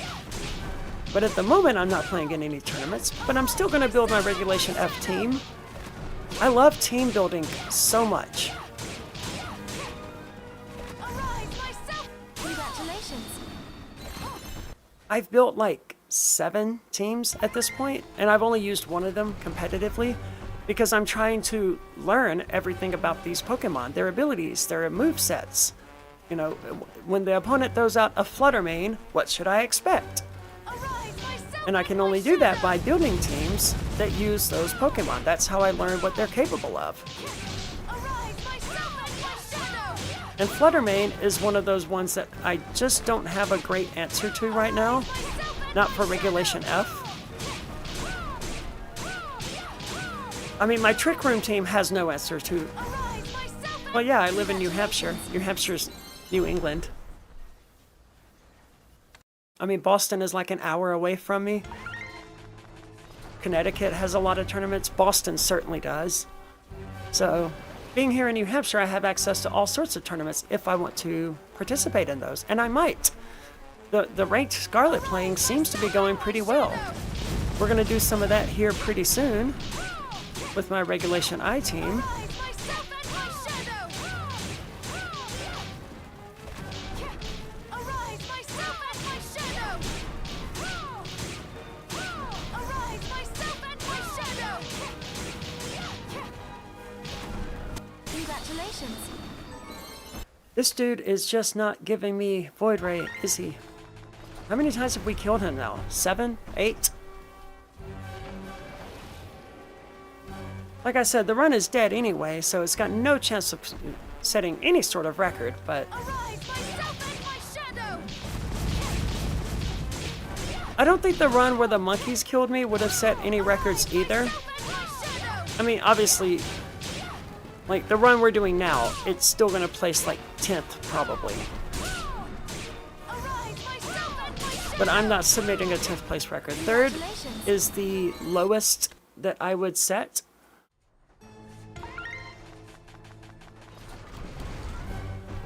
But at the moment I'm not playing in any tournaments, but I'm still going to build my Regulation F team. I love team building so much. Congratulations. I've built like 7 teams at this point, and I've only used one of them competitively because I'm trying to learn everything about these Pokemon, their abilities, their movesets. You know, when the opponent throws out a Fluttermane, what should I expect? And I can only do that by building teams that use those Pokemon. That's how I learn what they're capable of. And Fluttermane is one of those ones that I just don't have a great answer to right now. Not for Regulation F. I mean, my Trick Room team has no answer to... Well, yeah, I live in New Hampshire. New Hampshire's New England. I mean, Boston is like an hour away from me. Connecticut has a lot of tournaments. Boston certainly does. So, being here in New Hampshire, I have access to all sorts of tournaments if I want to participate in those. And I might. The ranked Scarlet playing seems to be going pretty well. We're going to do some of that here pretty soon with my Regulation I team. This dude is just not giving me Void Ray, is he? How many times have we killed him now? 7? 8? Like I said, the run is dead anyway, so it's got no chance of setting any sort of record, but... I don't think the run where the monkeys killed me would have set any records either. I mean, obviously, like the run we're doing now, it's still gonna place like 10th probably. But I'm not submitting a 10th place record. 3rd is the lowest that I would set.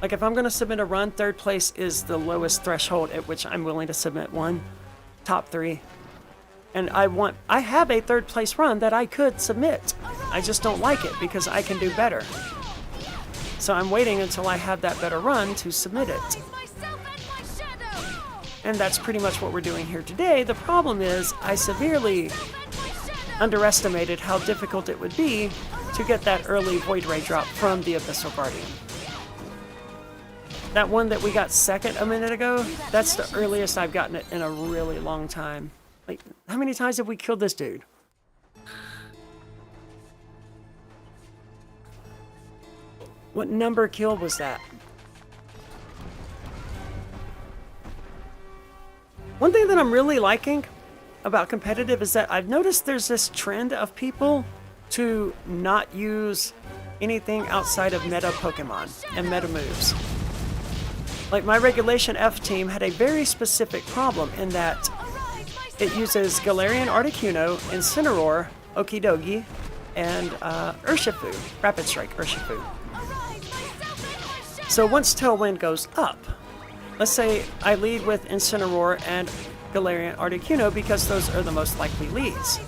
Like if I'm gonna submit a run, 3rd place is the lowest threshold at which I'm willing to submit one. Top 3. And I have a 3rd place run that I could submit. I just don't like it because I can do better. So I'm waiting until I have that better run to submit it. And that's pretty much what we're doing here today. The problem is I severely underestimated how difficult it would be to get that early Void Ray drop from the Abyssal Guardian. That one that we got 2nd a minute ago, that's the earliest I've gotten it in a really long time. Like, how many times have we killed this dude? What number kill was that? One thing that I'm really liking about competitive is that I've noticed there's this trend of people to not use anything outside of meta Pokemon and meta moves. Like my Regulation F team had a very specific problem in that it uses Galarian Articuno, Incineroar, Okidogi, and Urshifu, Rapid Strike Urshifu. So once Tailwind goes up, let's say I lead with Incineroar and Galarian Articuno because those are the most likely leads.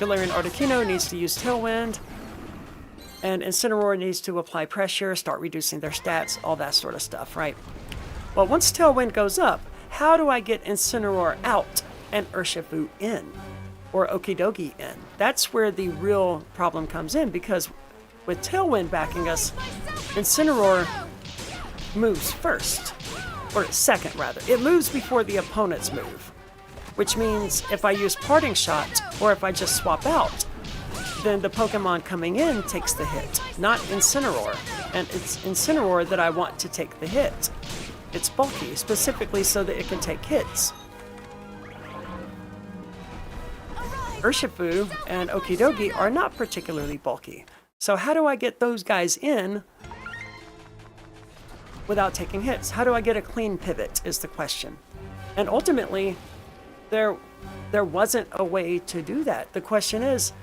Galarian Articuno needs to use Tailwind, and Incineroar needs to apply pressure, start reducing their stats, all that sort of stuff, right? Well, once Tailwind goes up, how do I get Incineroar out and Urshifu in? Or Okidogi in? That's where the real problem comes in, because with Tailwind backing us, Incineroar moves first. Or second, rather. It moves before the opponent's move. Which means if I use Parting Shot, or if I just swap out, then the Pokemon coming in takes the hit, not Incineroar. And it's Incineroar that I want to take the hit. It's bulky, specifically so that it can take hits. Urshifu and Okidogi are not particularly bulky. So how do I get those guys in without taking hits? How do I get a clean pivot is the question. And ultimately, there wasn't a way to do that. The question is,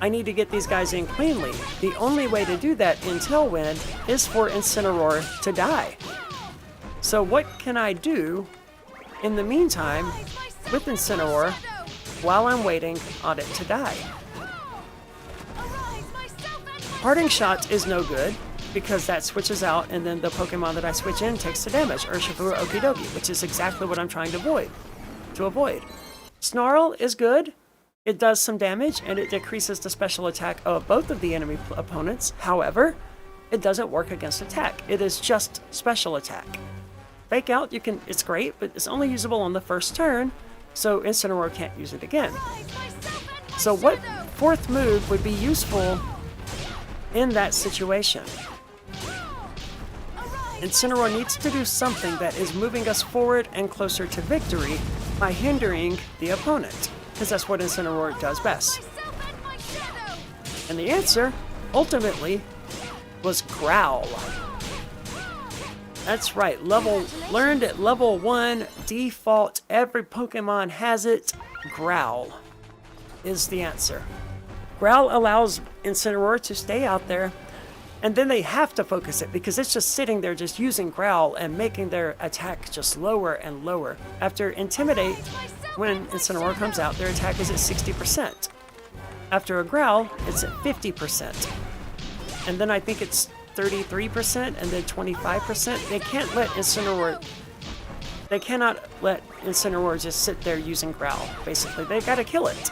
I need to get these guys in cleanly. The only way to do that in Tailwind is for Incineroar to die. So what can I do in the meantime with Incineroar while I'm waiting on it to die? Parting Shot is no good because that switches out and then the Pokemon that I switch in takes the damage, Urshifu or Okidogi, which is exactly what I'm trying to avoid. Snarl is good. It does some damage, and it decreases the special attack of both of the enemy opponents. However, it doesn't work against attack. It is just special attack. Fake Out, it's great, but it's only usable on the first turn, so Incineroar can't use it again. So what 4th move would be useful in that situation? Incineroar needs to do something that is moving us forward and closer to victory by hindering the opponent. Because that's what Incineroar does best. And the answer, ultimately, was Growl. That's right, learned at level 1, default, every Pokemon has it, Growl is the answer. Growl allows Incineroar to stay out there, and then they have to focus it because it's just sitting there just using Growl and making their attack just lower and lower. After Intimidate, when Incineroar comes out, their attack is at 60%. After a Growl, it's at 50%. And then I think it's 33% and then 25%. They cannot let Incineroar just sit there using Growl, basically. They've got to kill it.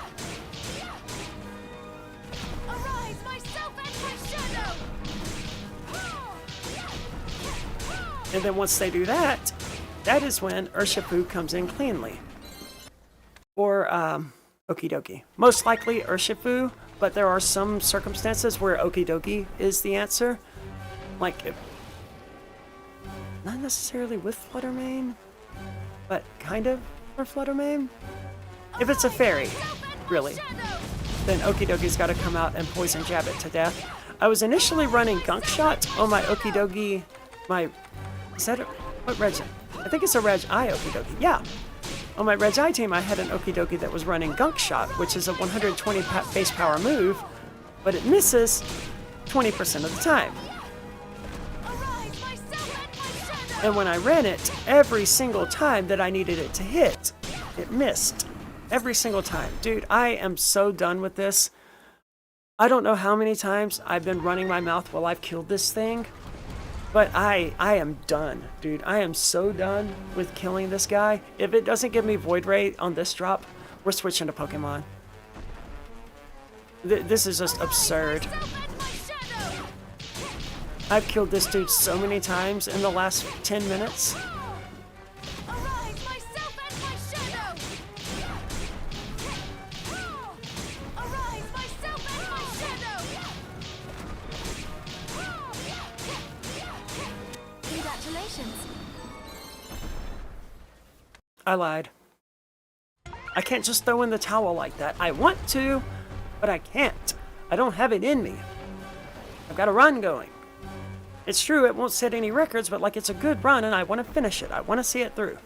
And then once they do that, that is when Urshifu comes in cleanly. Or Okie dokie. Most likely Urshifu, but there are some circumstances where Okie dokie is the answer. Like, not necessarily with Flutter Mane, but kind of for Flutter Mane. If it's a fairy, really, then Okie dokie's got to come out and poison jab it to death. I was initially running Gunk Shot on my Okie dokie, is that what Reg? I think it's a Reg I Okie dokie, yeah. On my Reg I team, I had an Okie dokie that was running Gunk Shot, which is a 120 base power move, but it misses 20% of the time. And when I ran it, every single time that I needed it to hit, it missed. Every single time. Dude, I am so done with this. I don't know how many times I've been running my mouth while I've killed this thing, but I am done, dude. I am so done with killing this guy. If it doesn't give me Void Ray on this drop, we're switching to Pokemon. This is just absurd. I've killed this dude so many times in the last 10 minutes. Congratulations. I lied. I can't just throw in the towel like that. I want to, but I can't. I don't have it in me. I've got a run going. It's true, it won't set any records, but like it's a good run and I want to finish it. I want to see it through.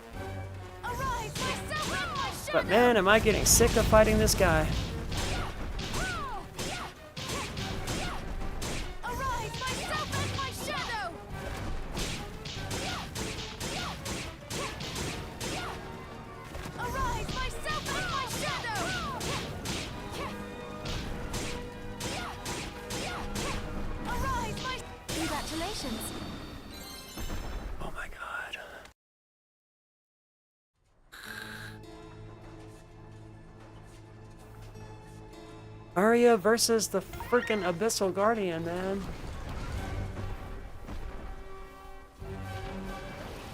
But man, am I getting sick of fighting this guy. Congratulations. Oh my god. Arya versus the freaking Abyssal Guardian, man.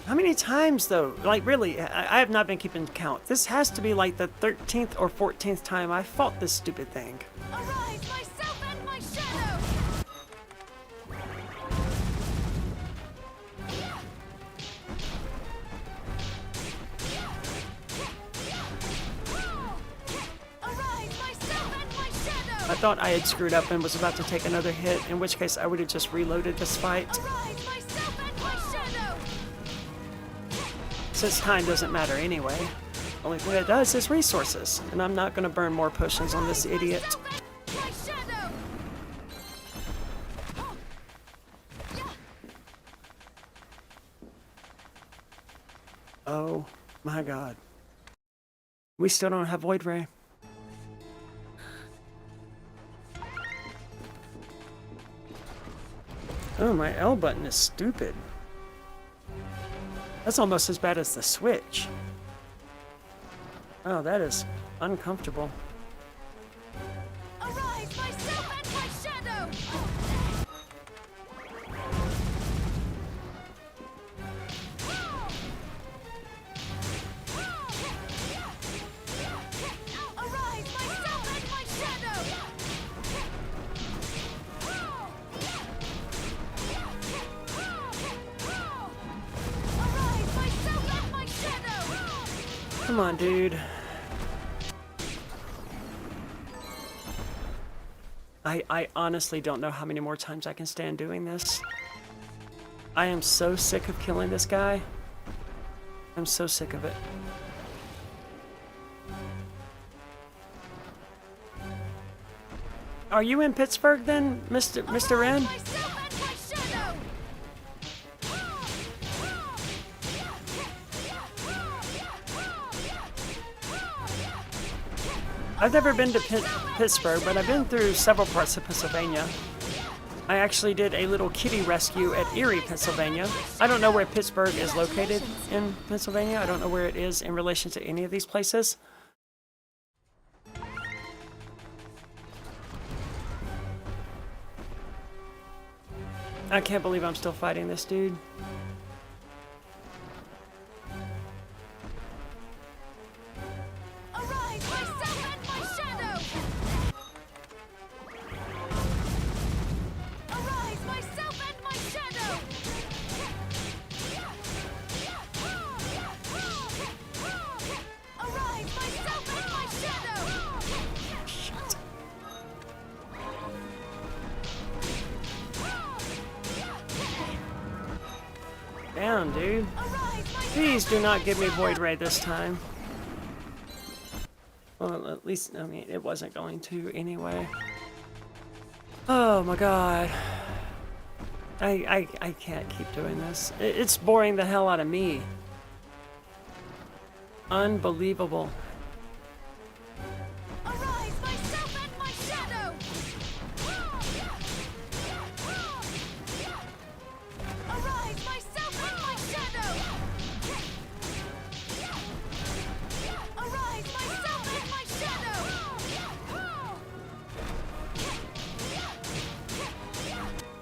How many times though? Like really, I have not been keeping count. This has to be like the 13th or 14th time I fought this stupid thing. Arise, myself and my shadow. I thought I had screwed up and was about to take another hit, in which case I would have just reloaded this fight. Since time doesn't matter anyway. Only thing that does is resources, and I'm not going to burn more potions on this idiot. Oh my god. We still don't have Void Ray. Oh, my L button is stupid. That's almost as bad as the Switch. Oh, that is uncomfortable. Arise, myself and my shadow. Arise, myself and my shadow. Arise, myself and my shadow. Come on, dude. I honestly don't know how many more times I can stand doing this. I am so sick of killing this guy. I'm so sick of it. Are you in Pittsburgh then, Mr. Wren? Myself and my shadow. I've never been to Pittsburgh, but I've been through several parts of Pennsylvania. I actually did a little kitty rescue at Erie, Pennsylvania. I don't know where Pittsburgh is located in Pennsylvania. I don't know where it is in relation to any of these places. I can't believe I'm still fighting this dude. Damn, dude. Please do not give me Void Ray this time. Well, at least, I mean, it wasn't going to anyway. Oh my god. I can't keep doing this. It's boring the hell out of me. Unbelievable. Arise, myself and my shadow! Arise, myself and my shadow! Arise, myself and my shadow!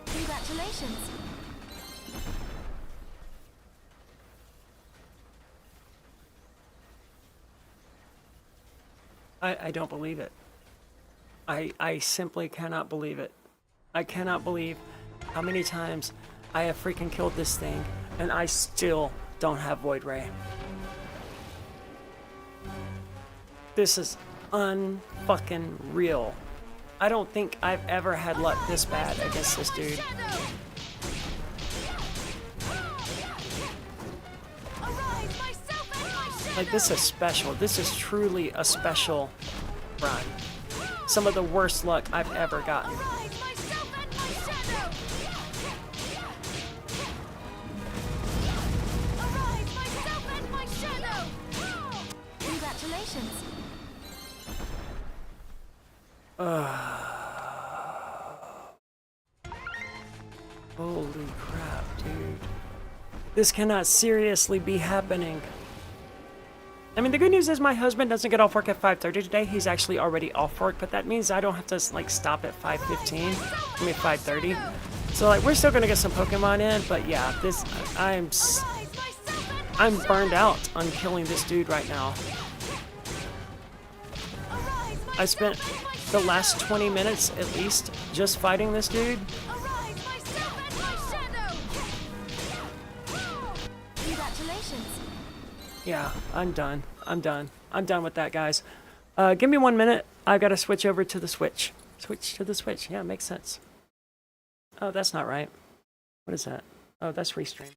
Congratulations. I don't believe it. I simply cannot believe it. I cannot believe how many times I have freaking killed this thing and I still don't have Void Ray. This is unfucking real. I don't think I've ever had luck this bad against this dude. Like, this is special. This is truly a special run. Some of the worst luck I've ever gotten. Congratulations. Holy crap, dude. This cannot seriously be happening. I mean, the good news is my husband doesn't get off work at 5:30 today. He's actually already off work, but that means I don't have to, like, stop at 5:15. I mean, 5:30. So, like, we're still gonna get some Pokemon in, but yeah, this, I'm burned out on killing this dude right now. I spent the last 20 minutes, at least, just fighting this dude. Congratulations. Yeah, I'm done. I'm done. I'm done with that, guys. Give me 1 minute. I've got to switch over to the Switch. Switch to the Switch. Yeah, makes sense. Oh, that's not right. What is that? Oh, that's Restream.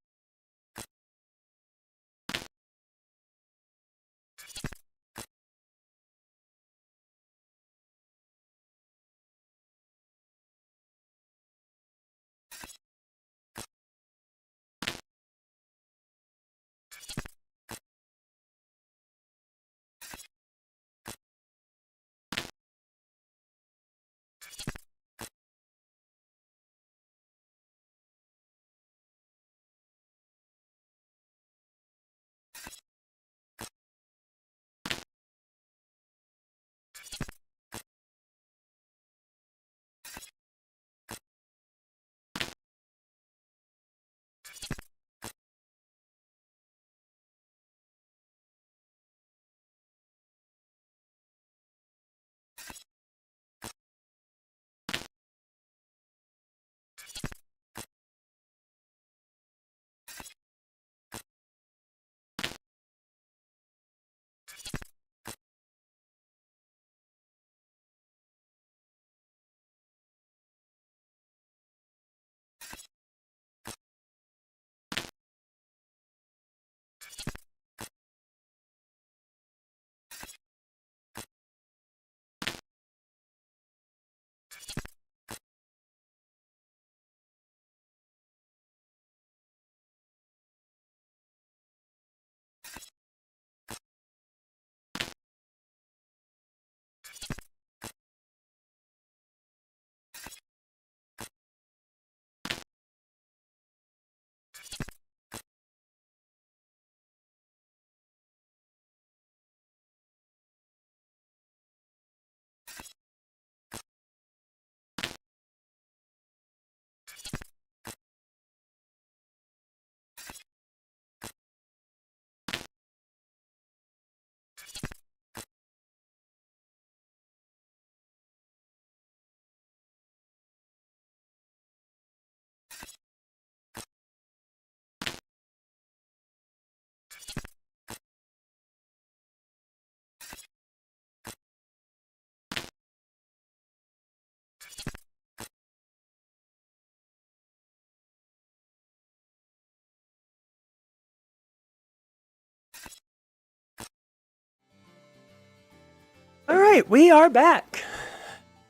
Alright, we are back.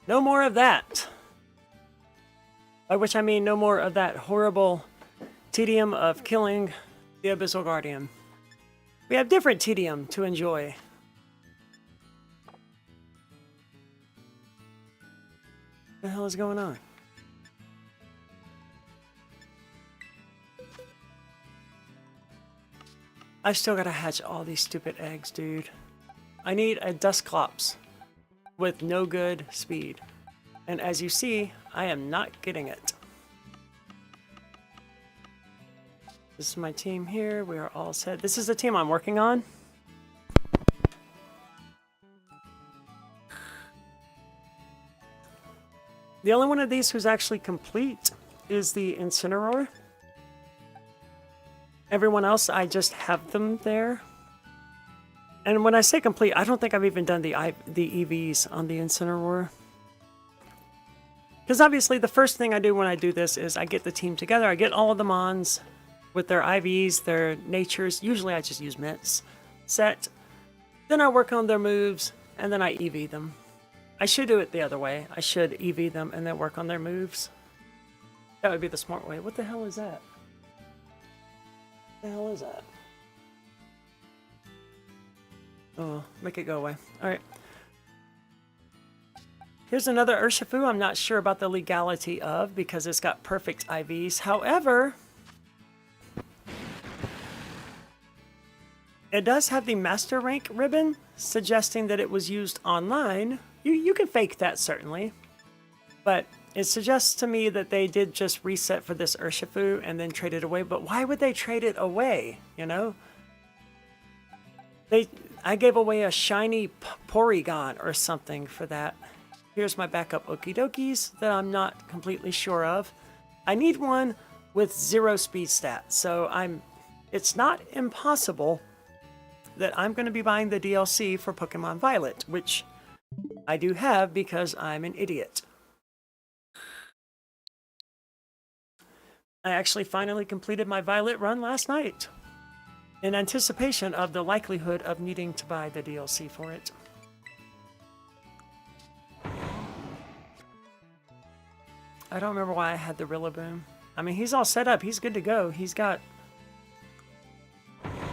No more of that. By which I mean no more of that horrible tedium of killing the Abyssal Guardian. We have different tedium to enjoy. What the hell is going on? I still gotta hatch all these stupid eggs, dude. I need a Dusclops with no good speed. And as you see, I am not getting it. This is my team here. We are all set. This is the team I'm working on. The only one of these who's actually complete is the Incineroar. Everyone else, I just have them there. And when I say complete, I don't think I've even done the EVs on the Incineroar. Because obviously the first thing I do when I do this is I get the team together. I get all of the Mons with their IVs, their natures. Usually I just use mints. Set. Then I work on their moves, and then I EV them. I should do it the other way. I should EV them and then work on their moves. That would be the smart way. What the hell is that? What the hell is that? Oh, make it go away. Alright. Here's another Urshifu I'm not sure about the legality of because it's got perfect IVs. However, it does have the Master Rank ribbon, suggesting that it was used online. You can fake that, certainly. But it suggests to me that they did just reset for this Urshifu and then trade it away. But why would they trade it away, you know? I gave away a shiny Porygon or something for that. Here's my backup Okie Dokies that I'm not completely sure of. I need one with 0 speed stat, so it's not impossible that I'm going to be buying the DLC for Pokemon Violet, which I do have because I'm an idiot. I actually finally completed my Violet run last night in anticipation of the likelihood of needing to buy the DLC for it. I don't remember why I had the Rillaboom. I mean, he's all set up. He's good to go. He's got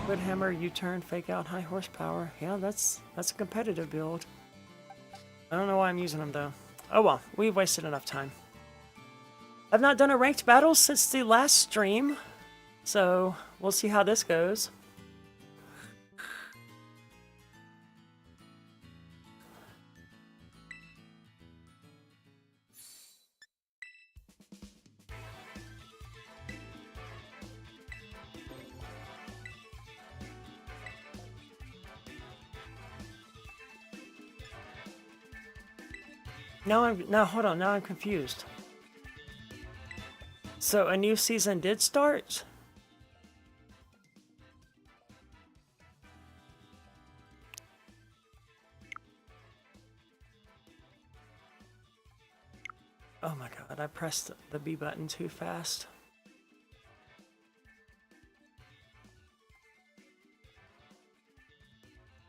Good Hammer, U-turn, Fake Out, High Horsepower. Yeah, that's a competitive build. I don't know why I'm using him, though. Oh well, we've wasted enough time. I've not done a ranked battle since the last stream, so we'll see how this goes. Now hold on, now I'm confused. So a new season did start? Oh my god, I pressed the B button too fast.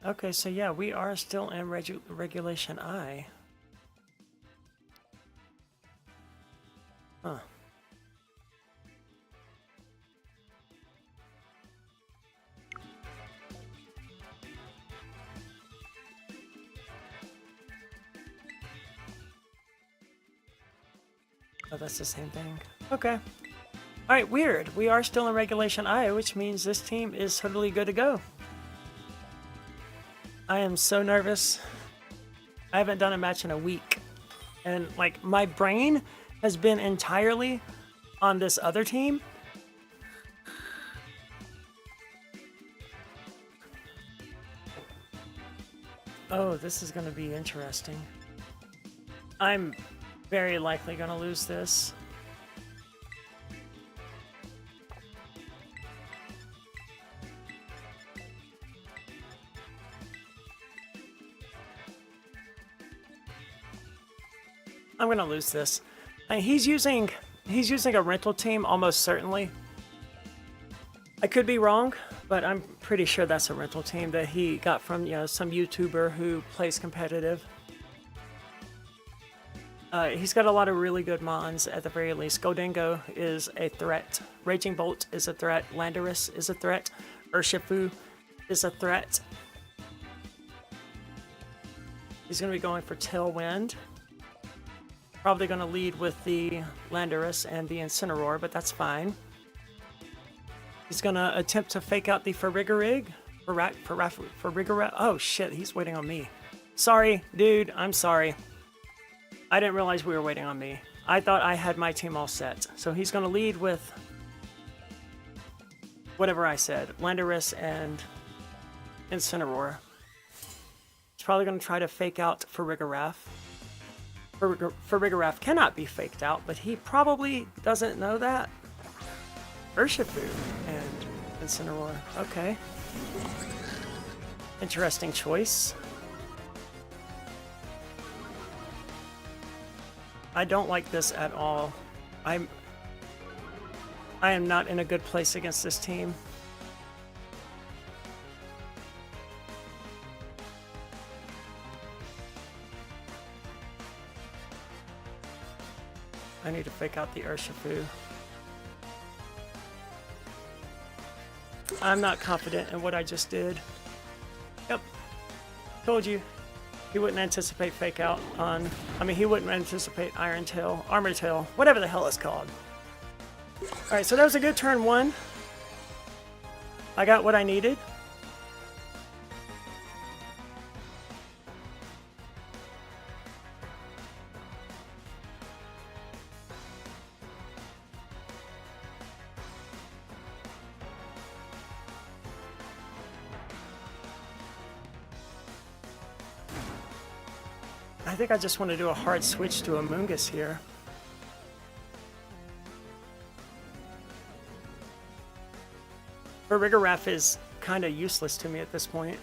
Okay, so yeah, we are still in Regulation I. Huh. Oh, that's the same thing. Okay. Alright, weird. We are still in Regulation I, which means this team is totally good to go. I am so nervous. I haven't done a match in a week. And, like, my brain has been entirely on this other team. Oh, this is going to be interesting. I'm very likely going to lose this. I'm going to lose this. He's using a rental team almost certainly. I could be wrong, But I'm pretty sure that's a rental team that he got from, you know, some YouTuber who plays competitive. He's got a lot of really good mons at the very least. Goldingo is a threat. Raging Bolt is a threat. Landorus is a threat. Urshifu is a threat. He's going to be going for Tailwind. Probably going to lead with the Landorus and the Incineroar, but that's fine. He's going to attempt to fake out the Farigiraf. Oh shit, he's waiting on me. Sorry, dude, I'm sorry. I didn't realize we were waiting on me. I thought I had my team all set. So he's going to lead with whatever I said. Landorus and Incineroar. He's probably going to try to fake out Farigiraf. Farigiraf cannot be faked out, but he probably doesn't know that. Urshifu and Incineroar. Okay. Interesting choice. I don't like this at all. I am not in a good place against this team. I need to fake out the Urshifu. I'm not confident in what I just did. Yep. Told you. He wouldn't anticipate fake out on... I mean, he wouldn't anticipate Iron Tail, Armor Tail, whatever the hell it's called. Alright, so that was a good turn one. I got what I needed. I think I just want to do a hard switch to Amoonguss here. Farigiraf is kind of useless to me at this point.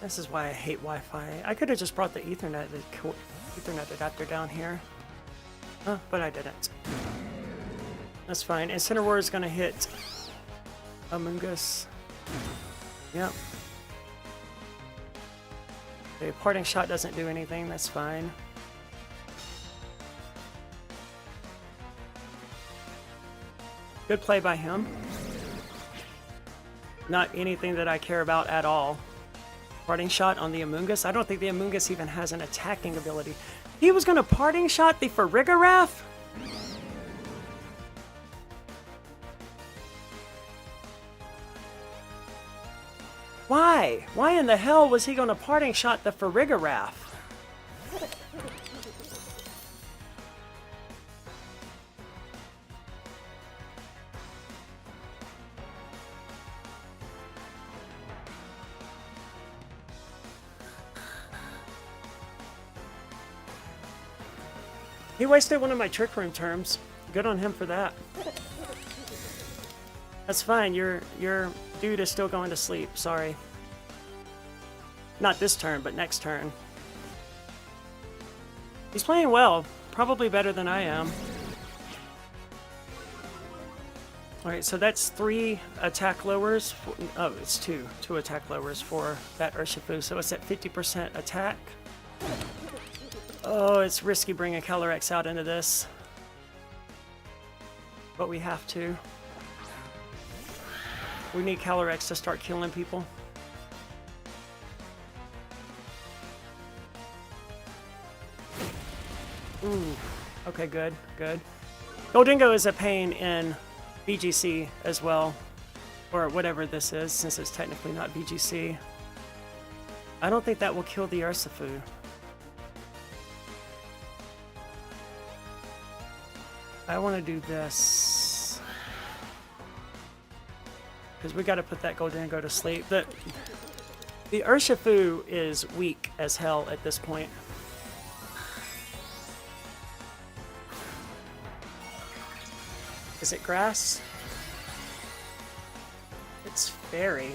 This is why I hate Wi-Fi. I could have just brought the Ethernet adapter down here. But I didn't. That's fine. Incineroar is going to hit Amoonguss. Yep. The parting shot doesn't do anything. That's fine. Good play by him. Not anything that I care about at all. Parting shot on the Amoonguss. I don't think the Amoonguss even has an attacking ability. He was going to parting shot the Farigiraf? Why? Why in the hell was he going to parting shot the Farigiraf? He wasted one of my Trick Room terms. Good on him for that. That's fine. Your dude is still going to sleep. Sorry. Not this turn, but next turn. He's playing well. Probably better than I am. Alright, so that's 3 attack lowers. Oh, it's 2. 2 attack lowers for that Urshifu. So it's at 50% attack. Oh, it's risky bringing Calyrex out into this. But we have to. We need Calyrex to start killing people. Ooh. Okay, good, good. Goldingo is a pain in BGC as well. Or whatever this is, since it's technically not BGC. I don't think that will kill the Urshifu. I want to do this. Because we got to put that Goldingo to sleep. The Urshifu is weak as hell at this point. Is it grass? It's fairy.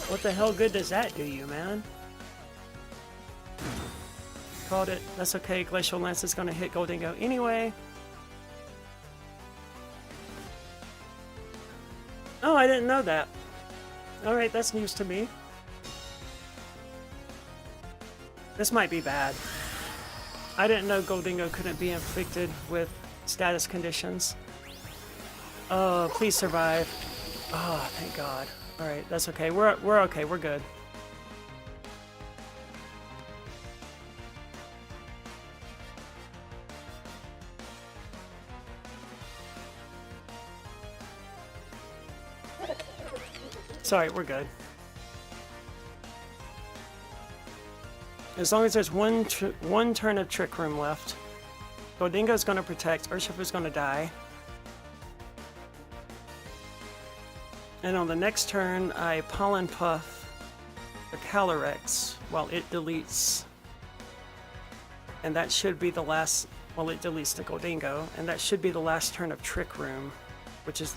What the hell good does that do you, man? Called it. That's okay. Glacial Lance is going to hit Goldingo anyway. Oh, I didn't know that. Alright, that's news to me. This might be bad. I didn't know Goldingo couldn't be inflicted with status conditions. Oh, please survive. Oh, thank God. Alright, that's okay. We're okay. We're good. Sorry, we're good. As long as there's one turn of Trick Room left. Goldingo's gonna protect, Urshifu's gonna die. And on the next turn, I Pollen Puff the Calyrex while it deletes. And that should be the last, well, it deletes the Goldingo, and that should be the last turn of Trick Room, which is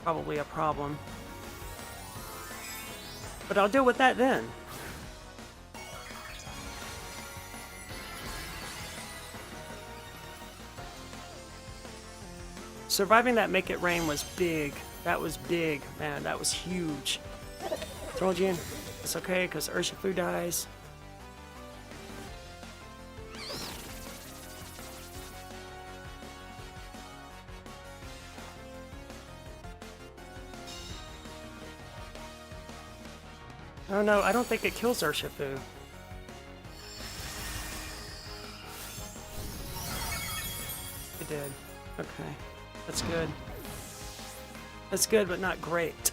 probably a problem. But I'll deal with that then. Surviving that Make It Rain was big. That was big, man. That was huge. Told you. It's okay, because Urshifu dies. Oh no, I don't think it kills Urshifu. It did. Okay. That's good. That's good, but not great.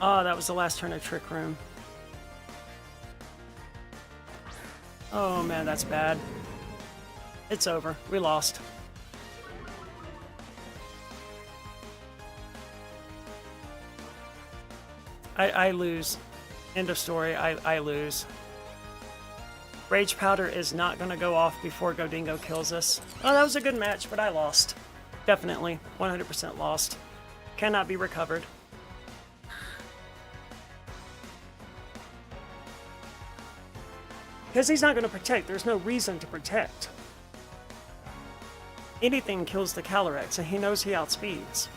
Oh, that was the last turn of Trick Room. Oh man, that's bad. It's over. We lost. I lose. End of story. I lose. Rage Powder is not going to go off before Goldingo kills us. Oh, that was a good match, but I lost. Definitely. 100% lost. Cannot be recovered. Because he's not going to protect. There's no reason to protect. Anything kills the Calyrex, and he knows he outspeeds.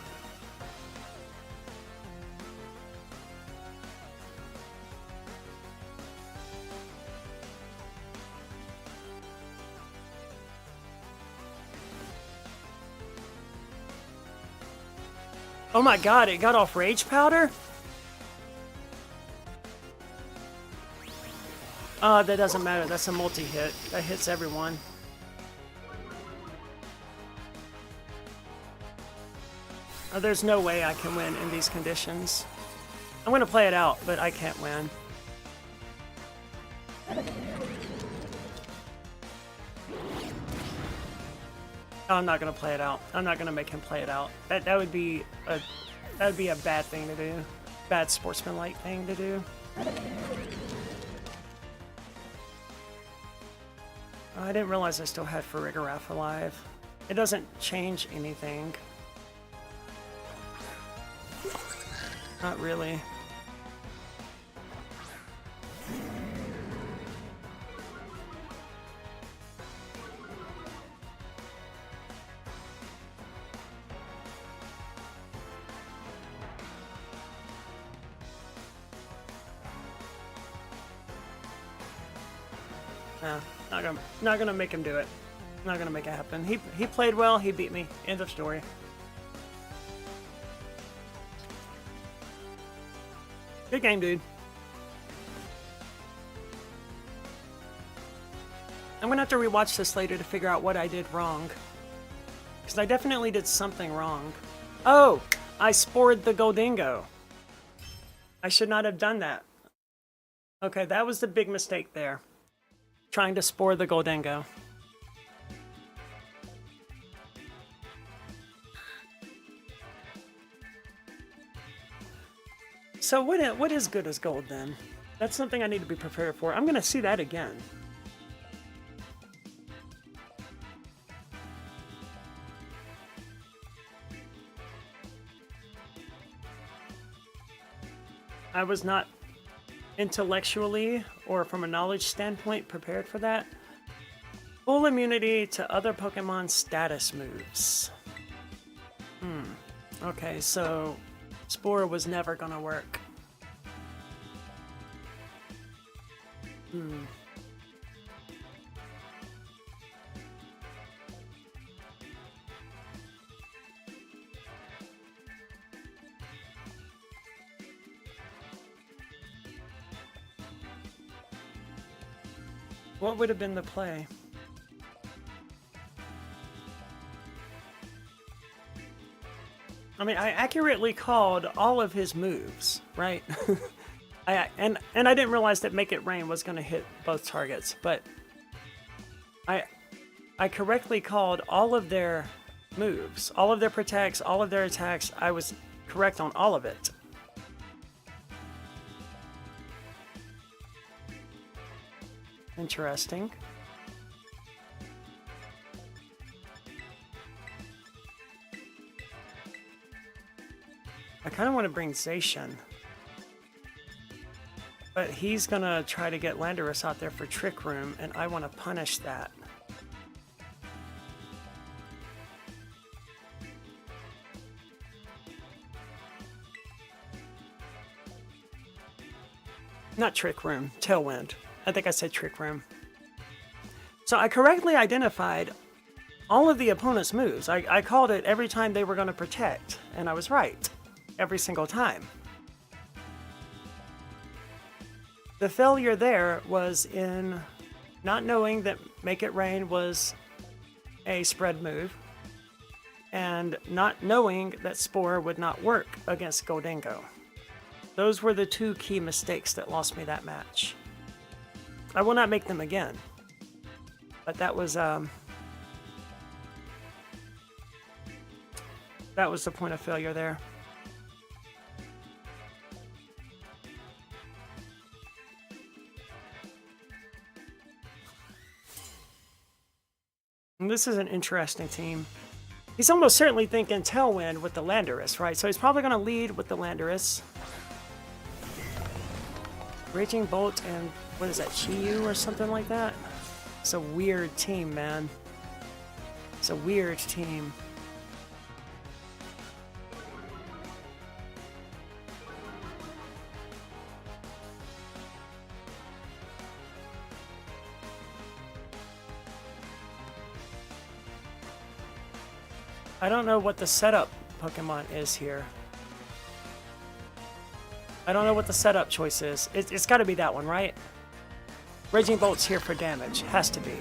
Oh my god, it got off Rage Powder? That doesn't matter. That's a multi-hit. That hits everyone. There's no way I can win in these conditions. I'm gonna play it out, but I can't win. No, I'm not gonna play it out. I'm not gonna make him play it out. That would be a bad thing to do. Bad sportsmanlike thing to do. Oh, I didn't realize I still had Farigiraf alive. It doesn't change anything. Not really. No, not gonna make him do it. Not gonna make it happen. He played well. He beat me. End of story. Good game, dude. I'm gonna have to rewatch this later to figure out what I did wrong. Because I definitely did something wrong. Oh! I spored the Goldingo. I should not have done that. Okay, that was the big mistake there. Trying to spore the Goldingo. So what is good as gold then? That's something I need to be prepared for. I'm gonna see that again. I was not intellectually or from a knowledge standpoint prepared for that. Full immunity to other Pokemon status moves. Okay, so Spore was never gonna work. What would have been the play? I mean, I accurately called all of his moves, right? And I didn't realize that Make It Rain was going to hit both targets, but I correctly called all of their moves, all of their protects, all of their attacks. I was correct on all of it. Interesting. I kind of want to bring Zacian. But he's gonna try to get Landorus out there for Trick Room, and I want to punish that. Not Trick Room, Tailwind. I think I said Trick Room. So I correctly identified all of the opponent's moves. I called it every time they were going to protect, and I was right. Every single time. The failure there was in not knowing that Make It Rain was a spread move, and not knowing that Spore would not work against Goldingo. Those were the two key mistakes that lost me that match. I will not make them again. But that was the point of failure there. And this is an interesting team. He's almost certainly thinking Tailwind with the Landorus, right? So he's probably going to lead with the Landorus. Raging Bolt and, what is that, Chiyu or something like that? It's a weird team, man. It's a weird team. I don't know what the setup Pokemon is here. I don't know what the setup choice is. It's got to be that one, right? Raging Bolt's here for damage. Has to be.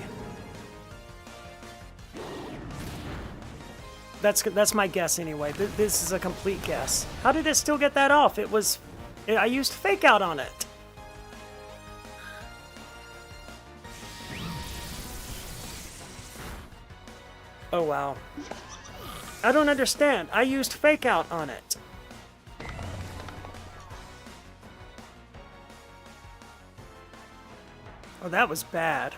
That's my guess anyway. This is a complete guess. How did it still get that off? I used Fake Out on it. Oh wow. I don't understand. I used Fake Out on it. Oh, that was bad.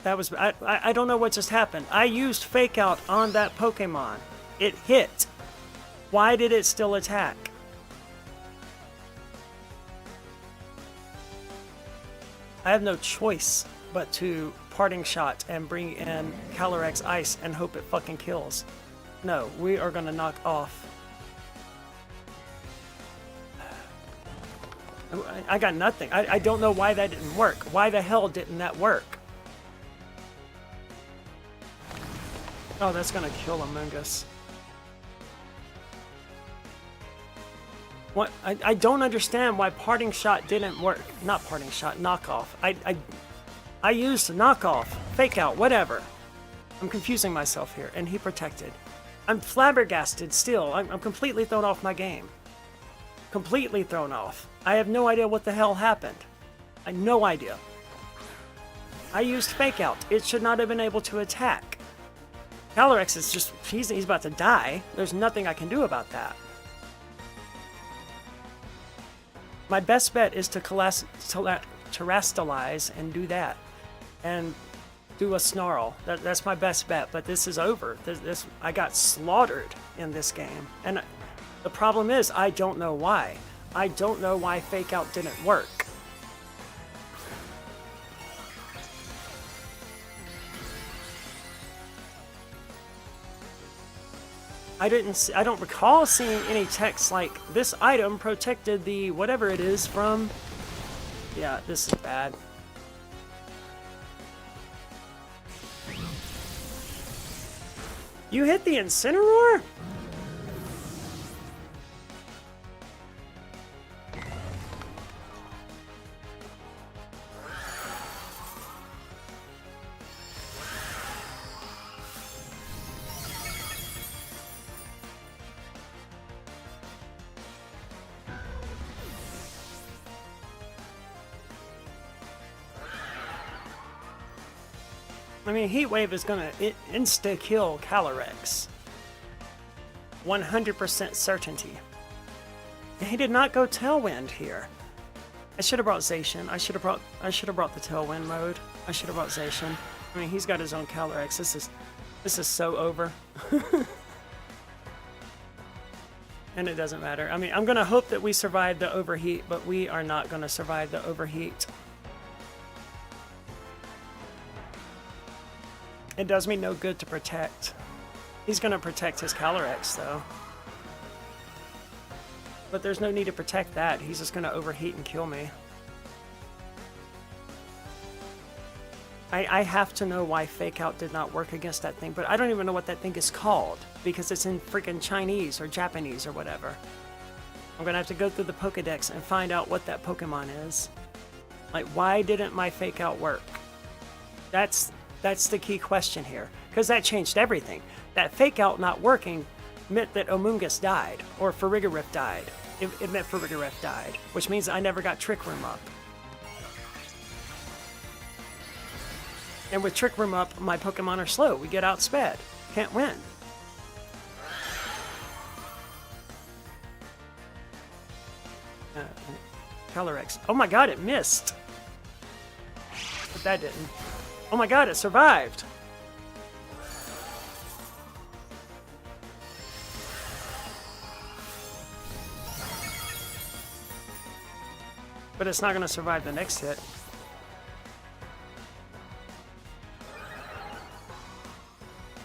That was... I don't know what just happened. I used Fake Out on that Pokemon. It hit. Why did it still attack? I have no choice but to Parting Shot and bring in Calyrex Ice and hope it fucking kills. No, we are gonna knock off. I got nothing. I don't know why that didn't work. Why the hell didn't that work? Oh, that's gonna kill Among Us. What? I don't understand why Parting Shot didn't work. Not Parting Shot, Knockoff. I used Knockoff, Fake Out, whatever. I'm confusing myself here, and he protected. I'm flabbergasted still. I'm completely thrown off my game. Completely thrown off. I have no idea what the hell happened. I have no idea. I used Fake Out. It should not have been able to attack. Calyrex is just... He's about to die. There's nothing I can do about that. My best bet is to terrestrialize and do that. And do a Snarl. That's my best bet, but this is over. I got slaughtered in this game. And the problem is, I don't know why. I don't know why Fake Out didn't work. I don't recall seeing any text like this item protected the whatever it is from. Yeah, this is bad. You hit the Incineroar? I mean, Heat Wave is gonna insta-kill Calyrex. 100% certainty. He did not go Tailwind here. I should have brought Zacian. I should have brought the Tailwind mode. I should have brought Zacian. I mean, he's got his own Calyrex. This is so over. And it doesn't matter. I mean, I'm gonna hope that we survive the overheat, but we are not gonna survive the overheat. It does me no good to protect. He's gonna protect his Calyrex though. But there's no need to protect that. He's just gonna overheat and kill me. I have to know why Fake Out did not work against that thing, but I don't even know what that thing is called because it's in freaking Chinese or Japanese or whatever. I'm gonna have to go through the Pokedex and find out what that Pokemon is. Like, why didn't my Fake Out work? That's the key question here, because that changed everything. That Fake Out not working meant that Amoonguss died, or Farigiraf died. It meant Farigiraf died, which means I never got Trick Room up. And with Trick Room up, my Pokemon are slow. We get outsped. Can't win. Calyrex. Oh my god, it missed. But that didn't. Oh my god, it survived! But it's not going to survive the next hit.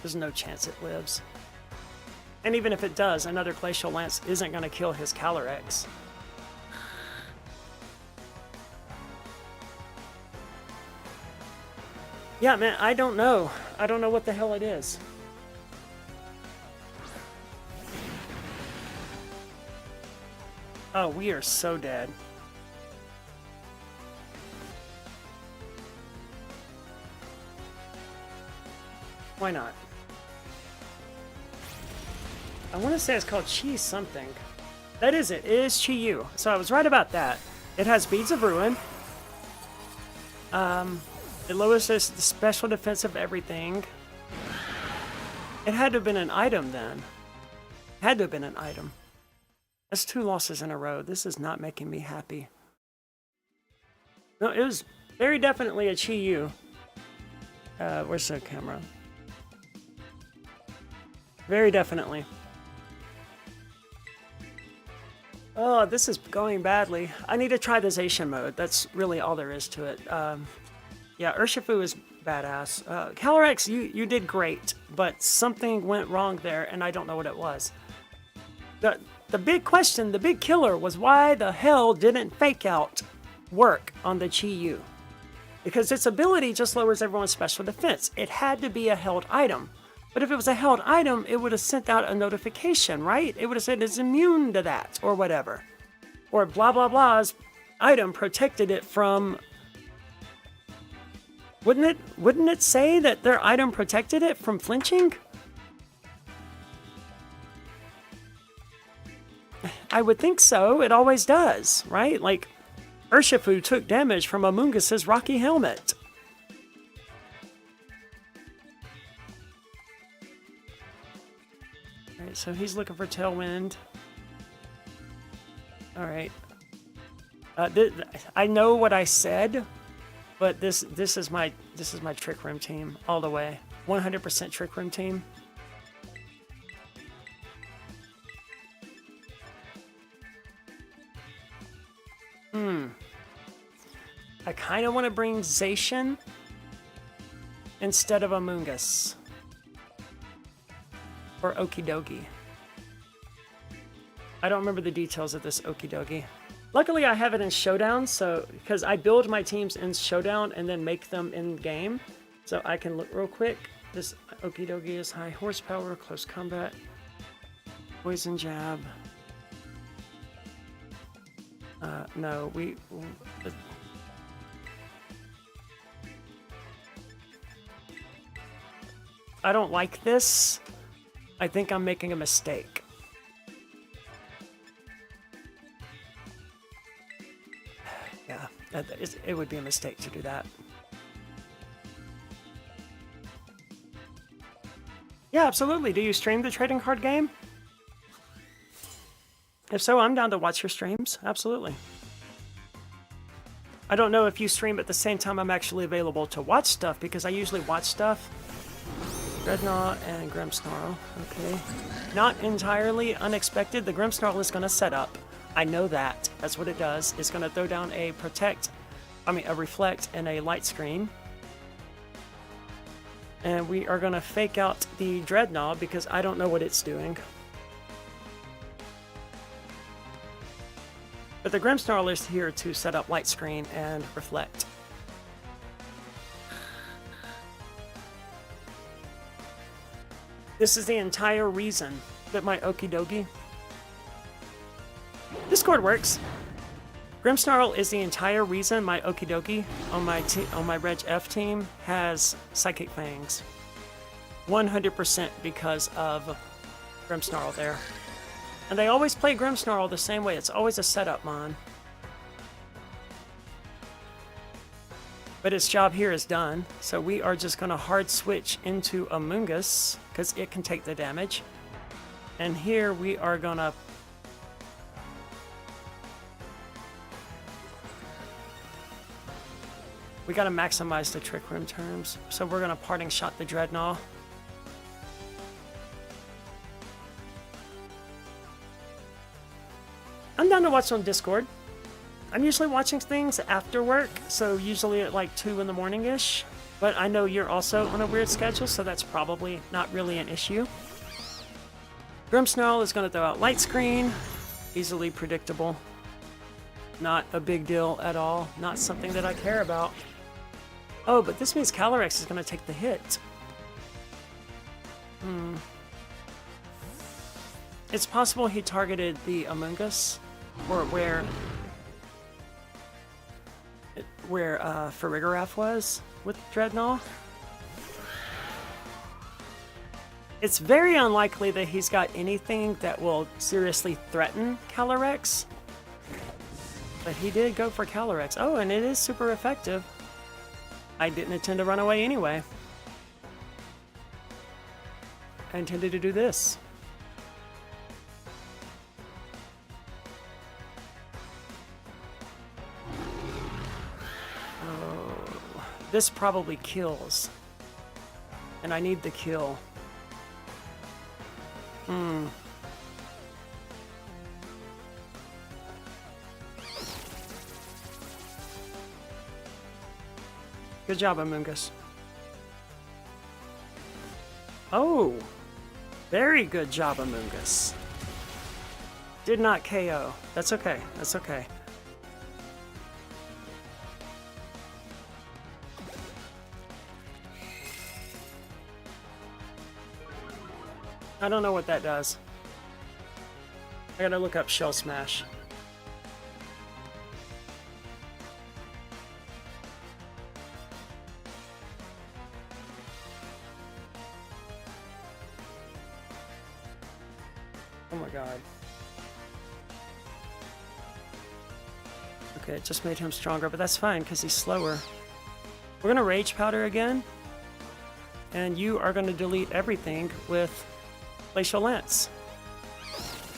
There's no chance it lives. And even if it does, another Glacial Lance isn't going to kill his Calyrex. Yeah, man, I don't know. I don't know what the hell it is. Oh, we are so dead. Why not? I want to say it's called Chi something. That is it. It is Chi-Yu. So I was right about that. It has Beads of Ruin. It lowers the special defense of everything. It had to have been an item then. Had to have been an item. That's 2 losses in a row. This is not making me happy. No, it was very definitely a Chi-Yu. Where's the camera? Very definitely. Oh, this is going badly. I need to try the Zacian mode. That's really all there is to it. Yeah, Urshifu is badass. Calyrex, you did great, but something went wrong there, and I don't know what it was. The big question, the big killer, was why the hell didn't Fake Out work on the Chi-Yu? Because its ability just lowers everyone's special defense. It had to be a held item. But if it was a held item, it would have sent out a notification, right? It would have said it's immune to that, or whatever. Or blah blah blah's item protected it from... Wouldn't it say that their item protected it from flinching? I would think so. It always does, right? Like, Urshifu took damage from Amoonguss's Rocky Helmet. Alright, so he's looking for Tailwind. Alright. I know what I said, but this is my Trick Room team all the way. 100% Trick Room team. I kind of want to bring Zacian instead of Amoonguss. Or Okidogi. I don't remember the details of this okie dokie. Luckily, I have it in Showdown, so because I build my teams in Showdown and then make them in game, so I can look real quick. This okie dokie is high horsepower, close combat, poison jab. No, I don't like this. I think I'm making a mistake. Yeah, it would be a mistake to do that. Yeah, absolutely. Do you stream the trading card game? If so, I'm down to watch your streams. Absolutely. I don't know if you stream at the same time I'm actually available to watch stuff, because I usually watch stuff. Dreadnought and Grimmsnarl. Okay. Not entirely unexpected. The Grimmsnarl is going to set up. I know that. That's what it does. It's going to throw down a reflect and a light screen. And we are going to fake out the Dreadnought because I don't know what it's doing. But the Grimmsnarl is here to set up light screen and reflect. This is the entire reason that my okie dokie Discord works. Grimmsnarl is the entire reason my okie dokie on my Reg F team has Psychic Fangs. 100% because of Grimmsnarl there. And they always play Grimmsnarl the same way. It's always a setup mon. But its job here is done, so we are just going to hard switch into Amoonguss, because it can take the damage. And here we are going to... We got to maximize the Trick Room terms, so we're going to Parting Shot the Dreadnought. I'm down to watch on Discord. I'm usually watching things after work, so usually at like 2 in the morning-ish. But I know you're also on a weird schedule, so that's probably not really an issue. Grimmsnarl is going to throw out Light Screen. Easily predictable. Not a big deal at all. Not something that I care about. Oh, but this means Calyrex is going to take the hit. It's possible he targeted the Amoonguss, or where Farigiraf was with Dreadnought. It's very unlikely that he's got anything that will seriously threaten Calyrex. But he did go for Calyrex. Oh, and it is super effective. I didn't intend to run away anyway. I intended to do this. This probably kills. And I need the kill. Good job, Amoonguss. Oh! Very good job, Amoonguss. Did not KO. That's okay. That's okay. I don't know what that does. I gotta look up Shell Smash. Oh my god. Okay, it just made him stronger, but that's fine because he's slower. We're gonna Rage Powder again. And you are gonna delete everything with Glacial Lance.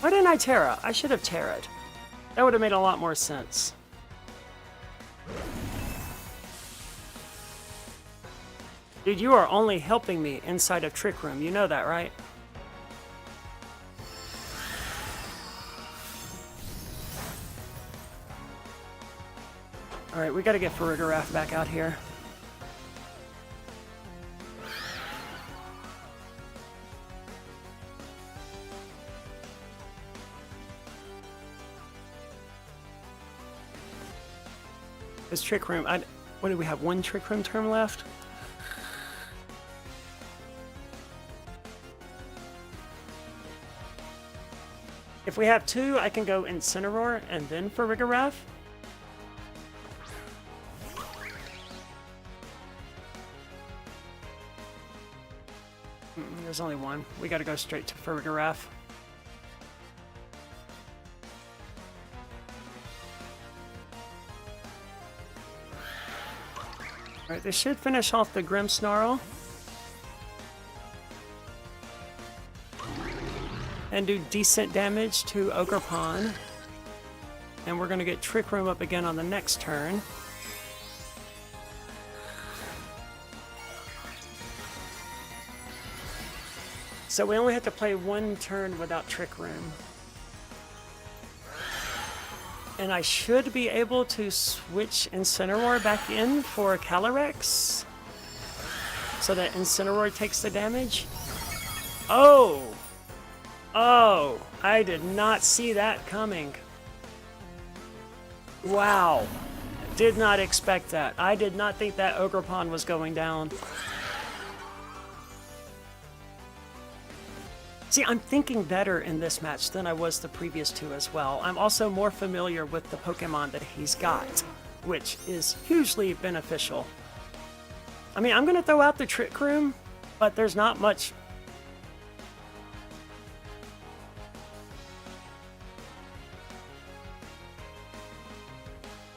Why didn't I Terra? I should have Terra'd. That would have made a lot more sense. Dude, you are only helping me inside of Trick Room. You know that, right? Alright, we gotta get Farigiraf back out here. This Trick Room, what do we have? One Trick Room turn left? If we have two, I can go Incineroar and then for Rigoraph. There's only one. We gotta go straight to Ferrigiraf. Alright, this should finish off the Grimmsnarl. And do decent damage to Ogerpon. And we're gonna get Trick Room up again on the next turn. So we only have to play one turn without Trick Room. And I should be able to switch Incineroar back in for Calyrex. So that Incineroar takes the damage. Oh! Oh! I did not see that coming. Wow. Did not expect that. I did not think that Ogerpon was going down. See, I'm thinking better in this match than I was the previous two as well. I'm also more familiar with the Pokemon that he's got, which is hugely beneficial. I mean, I'm going to throw out the Trick Room, but there's not much...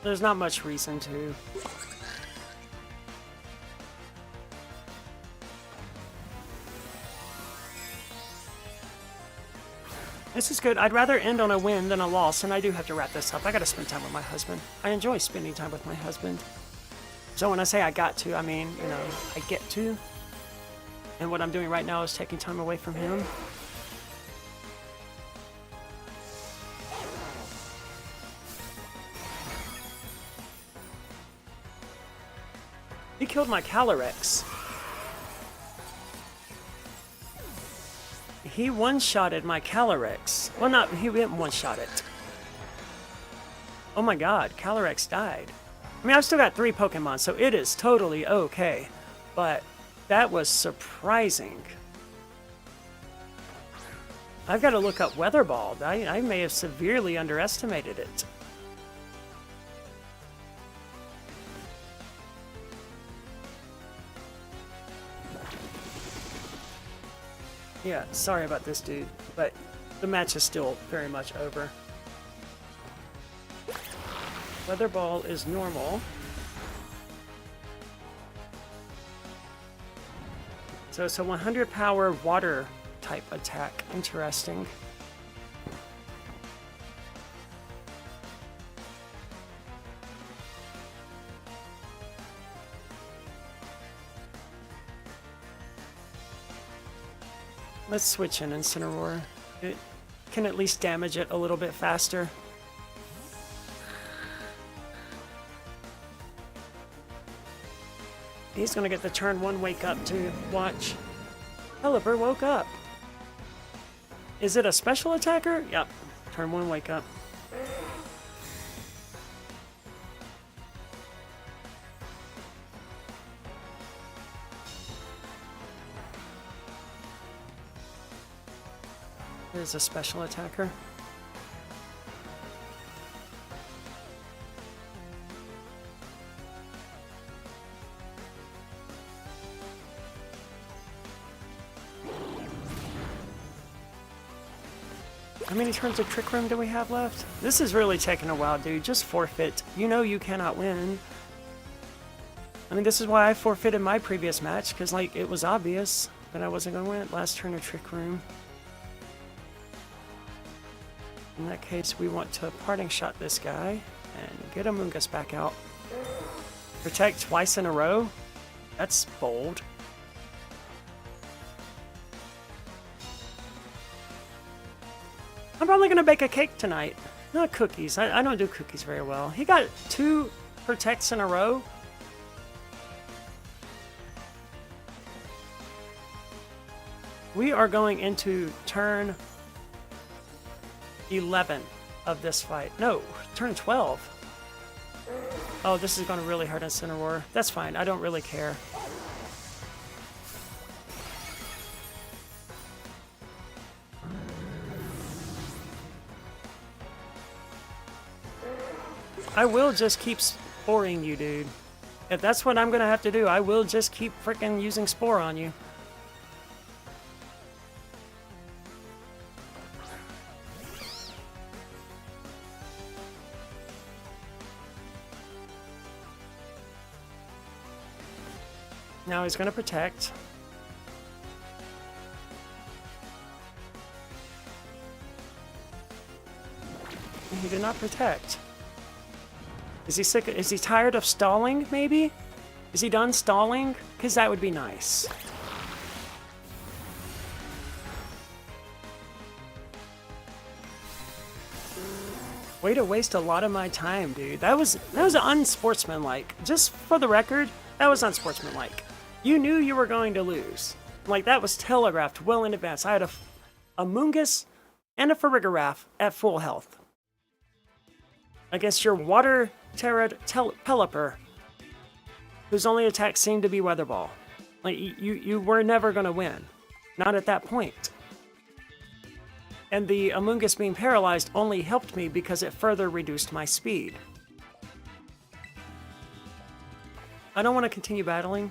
There's not much reason to. This is good. I'd rather end on a win than a loss, and I do have to wrap this up. I gotta spend time with my husband. I enjoy spending time with my husband. So when I say I got to, I mean, you know, I get to. And what I'm doing right now is taking time away from him. He killed my Calyrex. He one-shotted my Calyrex. Well, not, he didn't one-shot it. Oh my god, Calyrex died. I mean, I've still got 3 Pokemon, so it is totally okay. But that was surprising. I've got to look up Weather Ball. I may have severely underestimated it. Yeah, sorry about this, dude, but the match is still very much over. Weather Ball is normal. So it's a 100 power water type attack. Interesting. Let's switch in Incineroar. It can at least damage it a little bit faster. He's gonna get the turn 1 wake up too. Watch. Pelipper woke up. Is it a special attacker? Yep. Turn 1 wake up. There's a special attacker. How many turns of Trick Room do we have left? This is really taking a while, dude. Just forfeit. You know you cannot win. I mean, this is why I forfeited my previous match, because, like, it was obvious that I wasn't going to win. Last turn of Trick Room. In that case, we want to parting shot this guy and get Amoonguss back out. Protect twice in a row? That's bold. I'm probably going to bake a cake tonight. Not cookies. I don't do cookies very well. He got 2 protects in a row. We are going into turn 11 of this fight. No, turn 12. Oh, this is going to really hurt Incineroar. That's fine. I don't really care. I will just keep sporing you, dude. If that's what I'm going to have to do, I will just keep freaking using Spore on you. Now he's going to protect. He did not protect. Is he sick? Is he tired of stalling, maybe? Is he done stalling? Because that would be nice. Way to waste a lot of my time, dude. That was unsportsmanlike. Just for the record, that was unsportsmanlike. You knew you were going to lose. Like, that was telegraphed well in advance. I had a Mungus and a Farigiraf at full health against your Water Terra Pelipper, whose only attack seemed to be Weather Ball. Like, you were never going to win. Not at that point. And the Amoonguss being paralyzed only helped me because it further reduced my speed. I don't want to continue battling,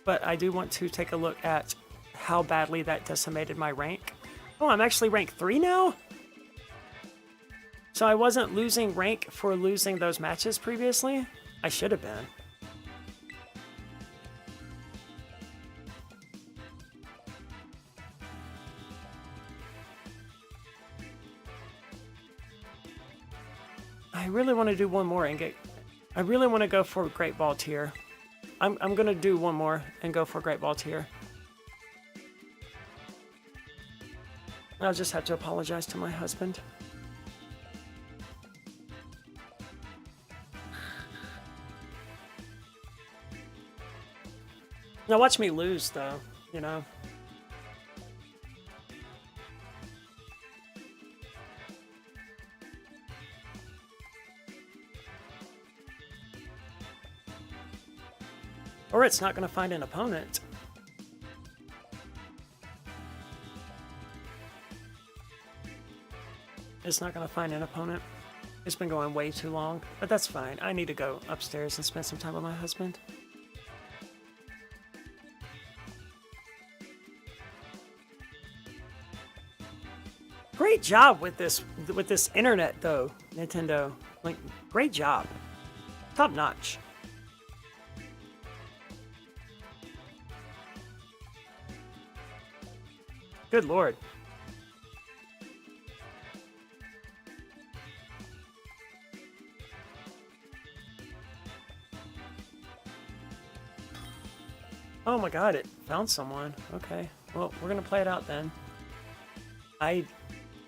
but I do want to take a look at how badly that decimated my rank. Oh, I'm actually rank 3 now? So I wasn't losing rank for losing those matches previously? I should have been. I really want to do one more and get... I really want to go for Great Ball tier. I'm going to do one more and go for Great Ball tier. I'll just have to apologize to my husband. Now watch me lose, though, you know. Or it's not going to find an opponent. It's not going to find an opponent. It's been going way too long, but that's fine. I need to go upstairs and spend some time with my husband. Great job with this internet, though, Nintendo. Like, great job. Top notch. Good lord. Oh my god, it found someone. Okay. Well, we're gonna play it out then.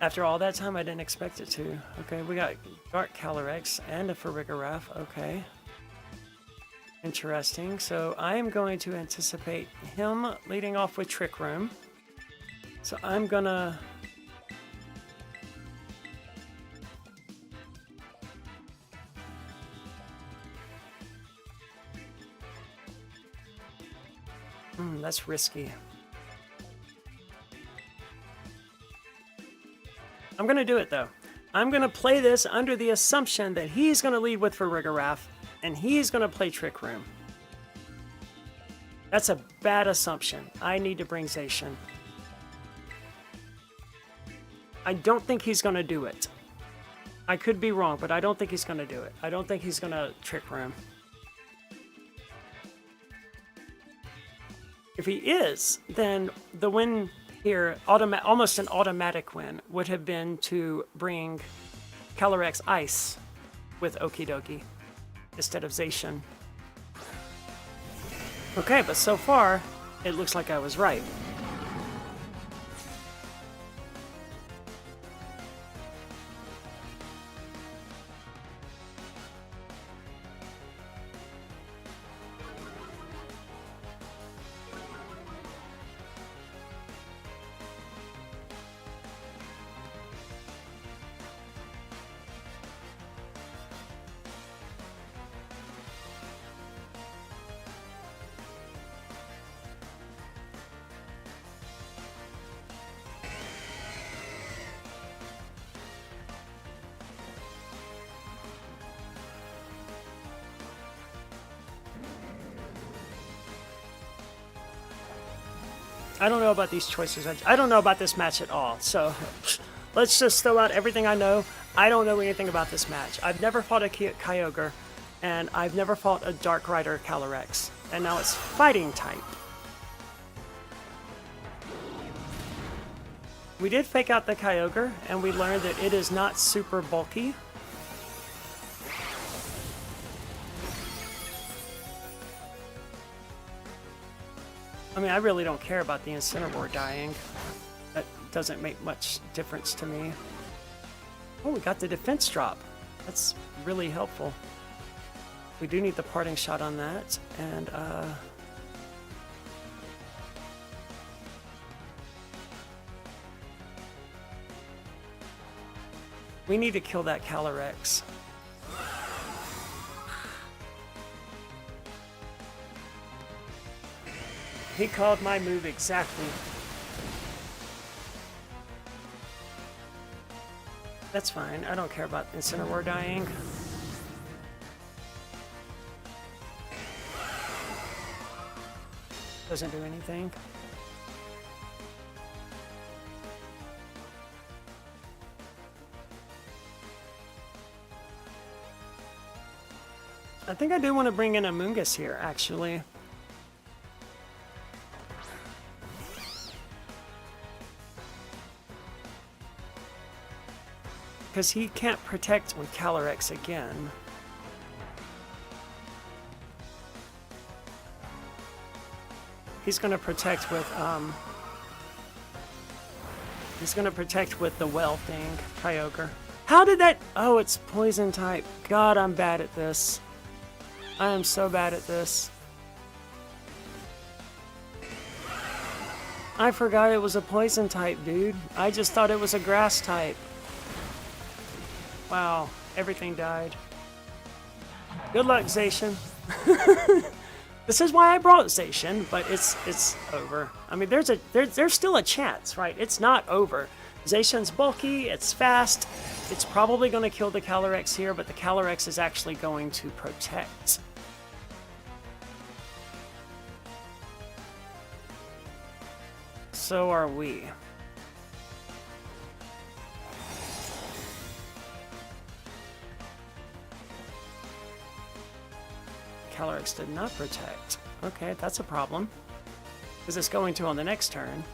After all that time, I didn't expect it to. Okay, we got Dark Calyrex and a Farigiraf. Okay. Interesting. So I am going to anticipate him leading off with Trick Room. So I'm gonna... that's risky. I'm gonna do it though. I'm gonna play this under the assumption that he's gonna lead with Farigiraf and he's gonna play Trick Room. That's a bad assumption. I need to bring Zacian. I don't think he's gonna do it. I could be wrong, but I don't think he's gonna do it. I don't think he's gonna Trick Room. If he is, then the win here, almost an automatic win, would have been to bring Calyrex Ice with Okie Dokie instead of Zacian. Okay, but so far, it looks like I was right. I don't know about these choices. I don't know about this match at all. So let's just throw out everything I know. I don't know anything about this match. I've never fought a Kyogre, and I've never fought a Dark Rider Calyrex. And now it's fighting type. We did fake out the Kyogre, and we learned that it is not super bulky. I mean, I really don't care about the Incineroar dying. That doesn't make much difference to me. Oh, we got the defense drop. That's really helpful. We do need the parting shot on that, and we need to kill that Calyrex. He called my move exactly. That's fine. I don't care about Incineroar dying. Doesn't do anything. I think I do want to bring in a Mungus here, actually. Because he can't protect with Calyrex again. He's going to protect with, he's going to protect with the well thing, Kyogre. How did that? Oh, it's poison type. God, I'm bad at this. I am so bad at this. I forgot it was a poison type, dude. I just thought it was a grass type. Wow, everything died. Good luck, Zacian. This is why I brought Zacian, but it's over. I mean, there's still a chance, right? It's not over. Zacian's bulky, it's fast. It's probably going to kill the Calyrex here, but the Calyrex is actually going to protect. So are we. Calyrex did not protect. Okay, that's a problem. Because it's going to on the next turn.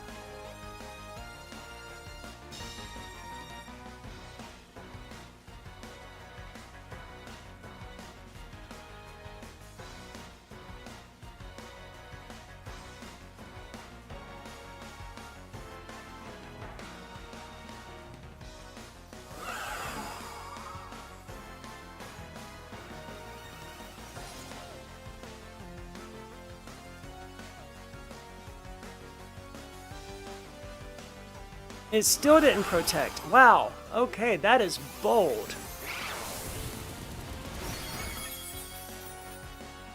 It still didn't protect. Wow. Okay, that is bold.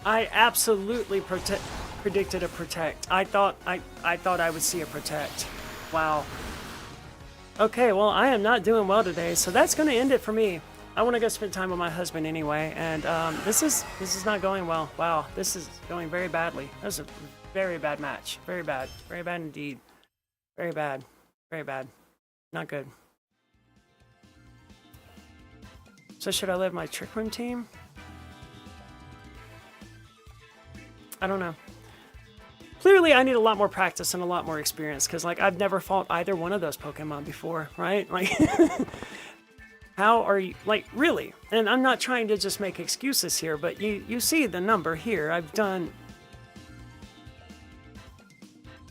I absolutely predicted a protect. I thought I would see a protect. Wow. Okay, well, I am not doing well today, so that's going to end it for me. I want to go spend time with my husband anyway, and this is not going well. Wow, this is going very badly. That was a very bad match. Very bad. Very bad indeed. Very bad. Very bad. Not good. So should I live my Trick Room team? I don't know. Clearly, I need a lot more practice and a lot more experience, because, like, I've never fought either one of those Pokemon before, right? Like, how are you, like, really? And I'm not trying to just make excuses here, but you see the number here. I've done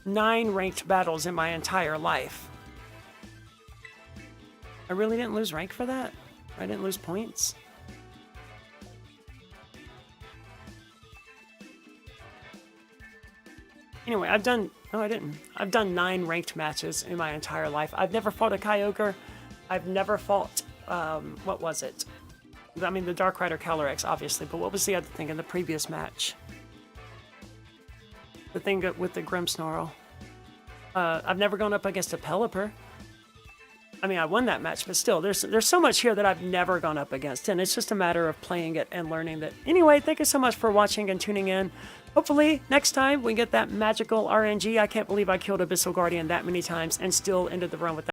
9 ranked battles in my entire life. I really didn't lose rank for that? I didn't lose points? Anyway, I've done... No, I didn't. I've done 9 ranked matches in my entire life. I've never fought a Kyogre. I've never fought... what was it? I mean, the Dark Rider Calyrex, obviously, but what was the other thing in the previous match? The thing with the Grimmsnarl. I've never gone up against a Pelipper. I mean, I won that match, but still, there's so much here that I've never gone up against, and it's just a matter of playing it and learning that. Anyway, thank you so much for watching and tuning in. Hopefully, next time we get that magical RNG. I can't believe I killed Abyssal Guardian that many times and still ended the run with that.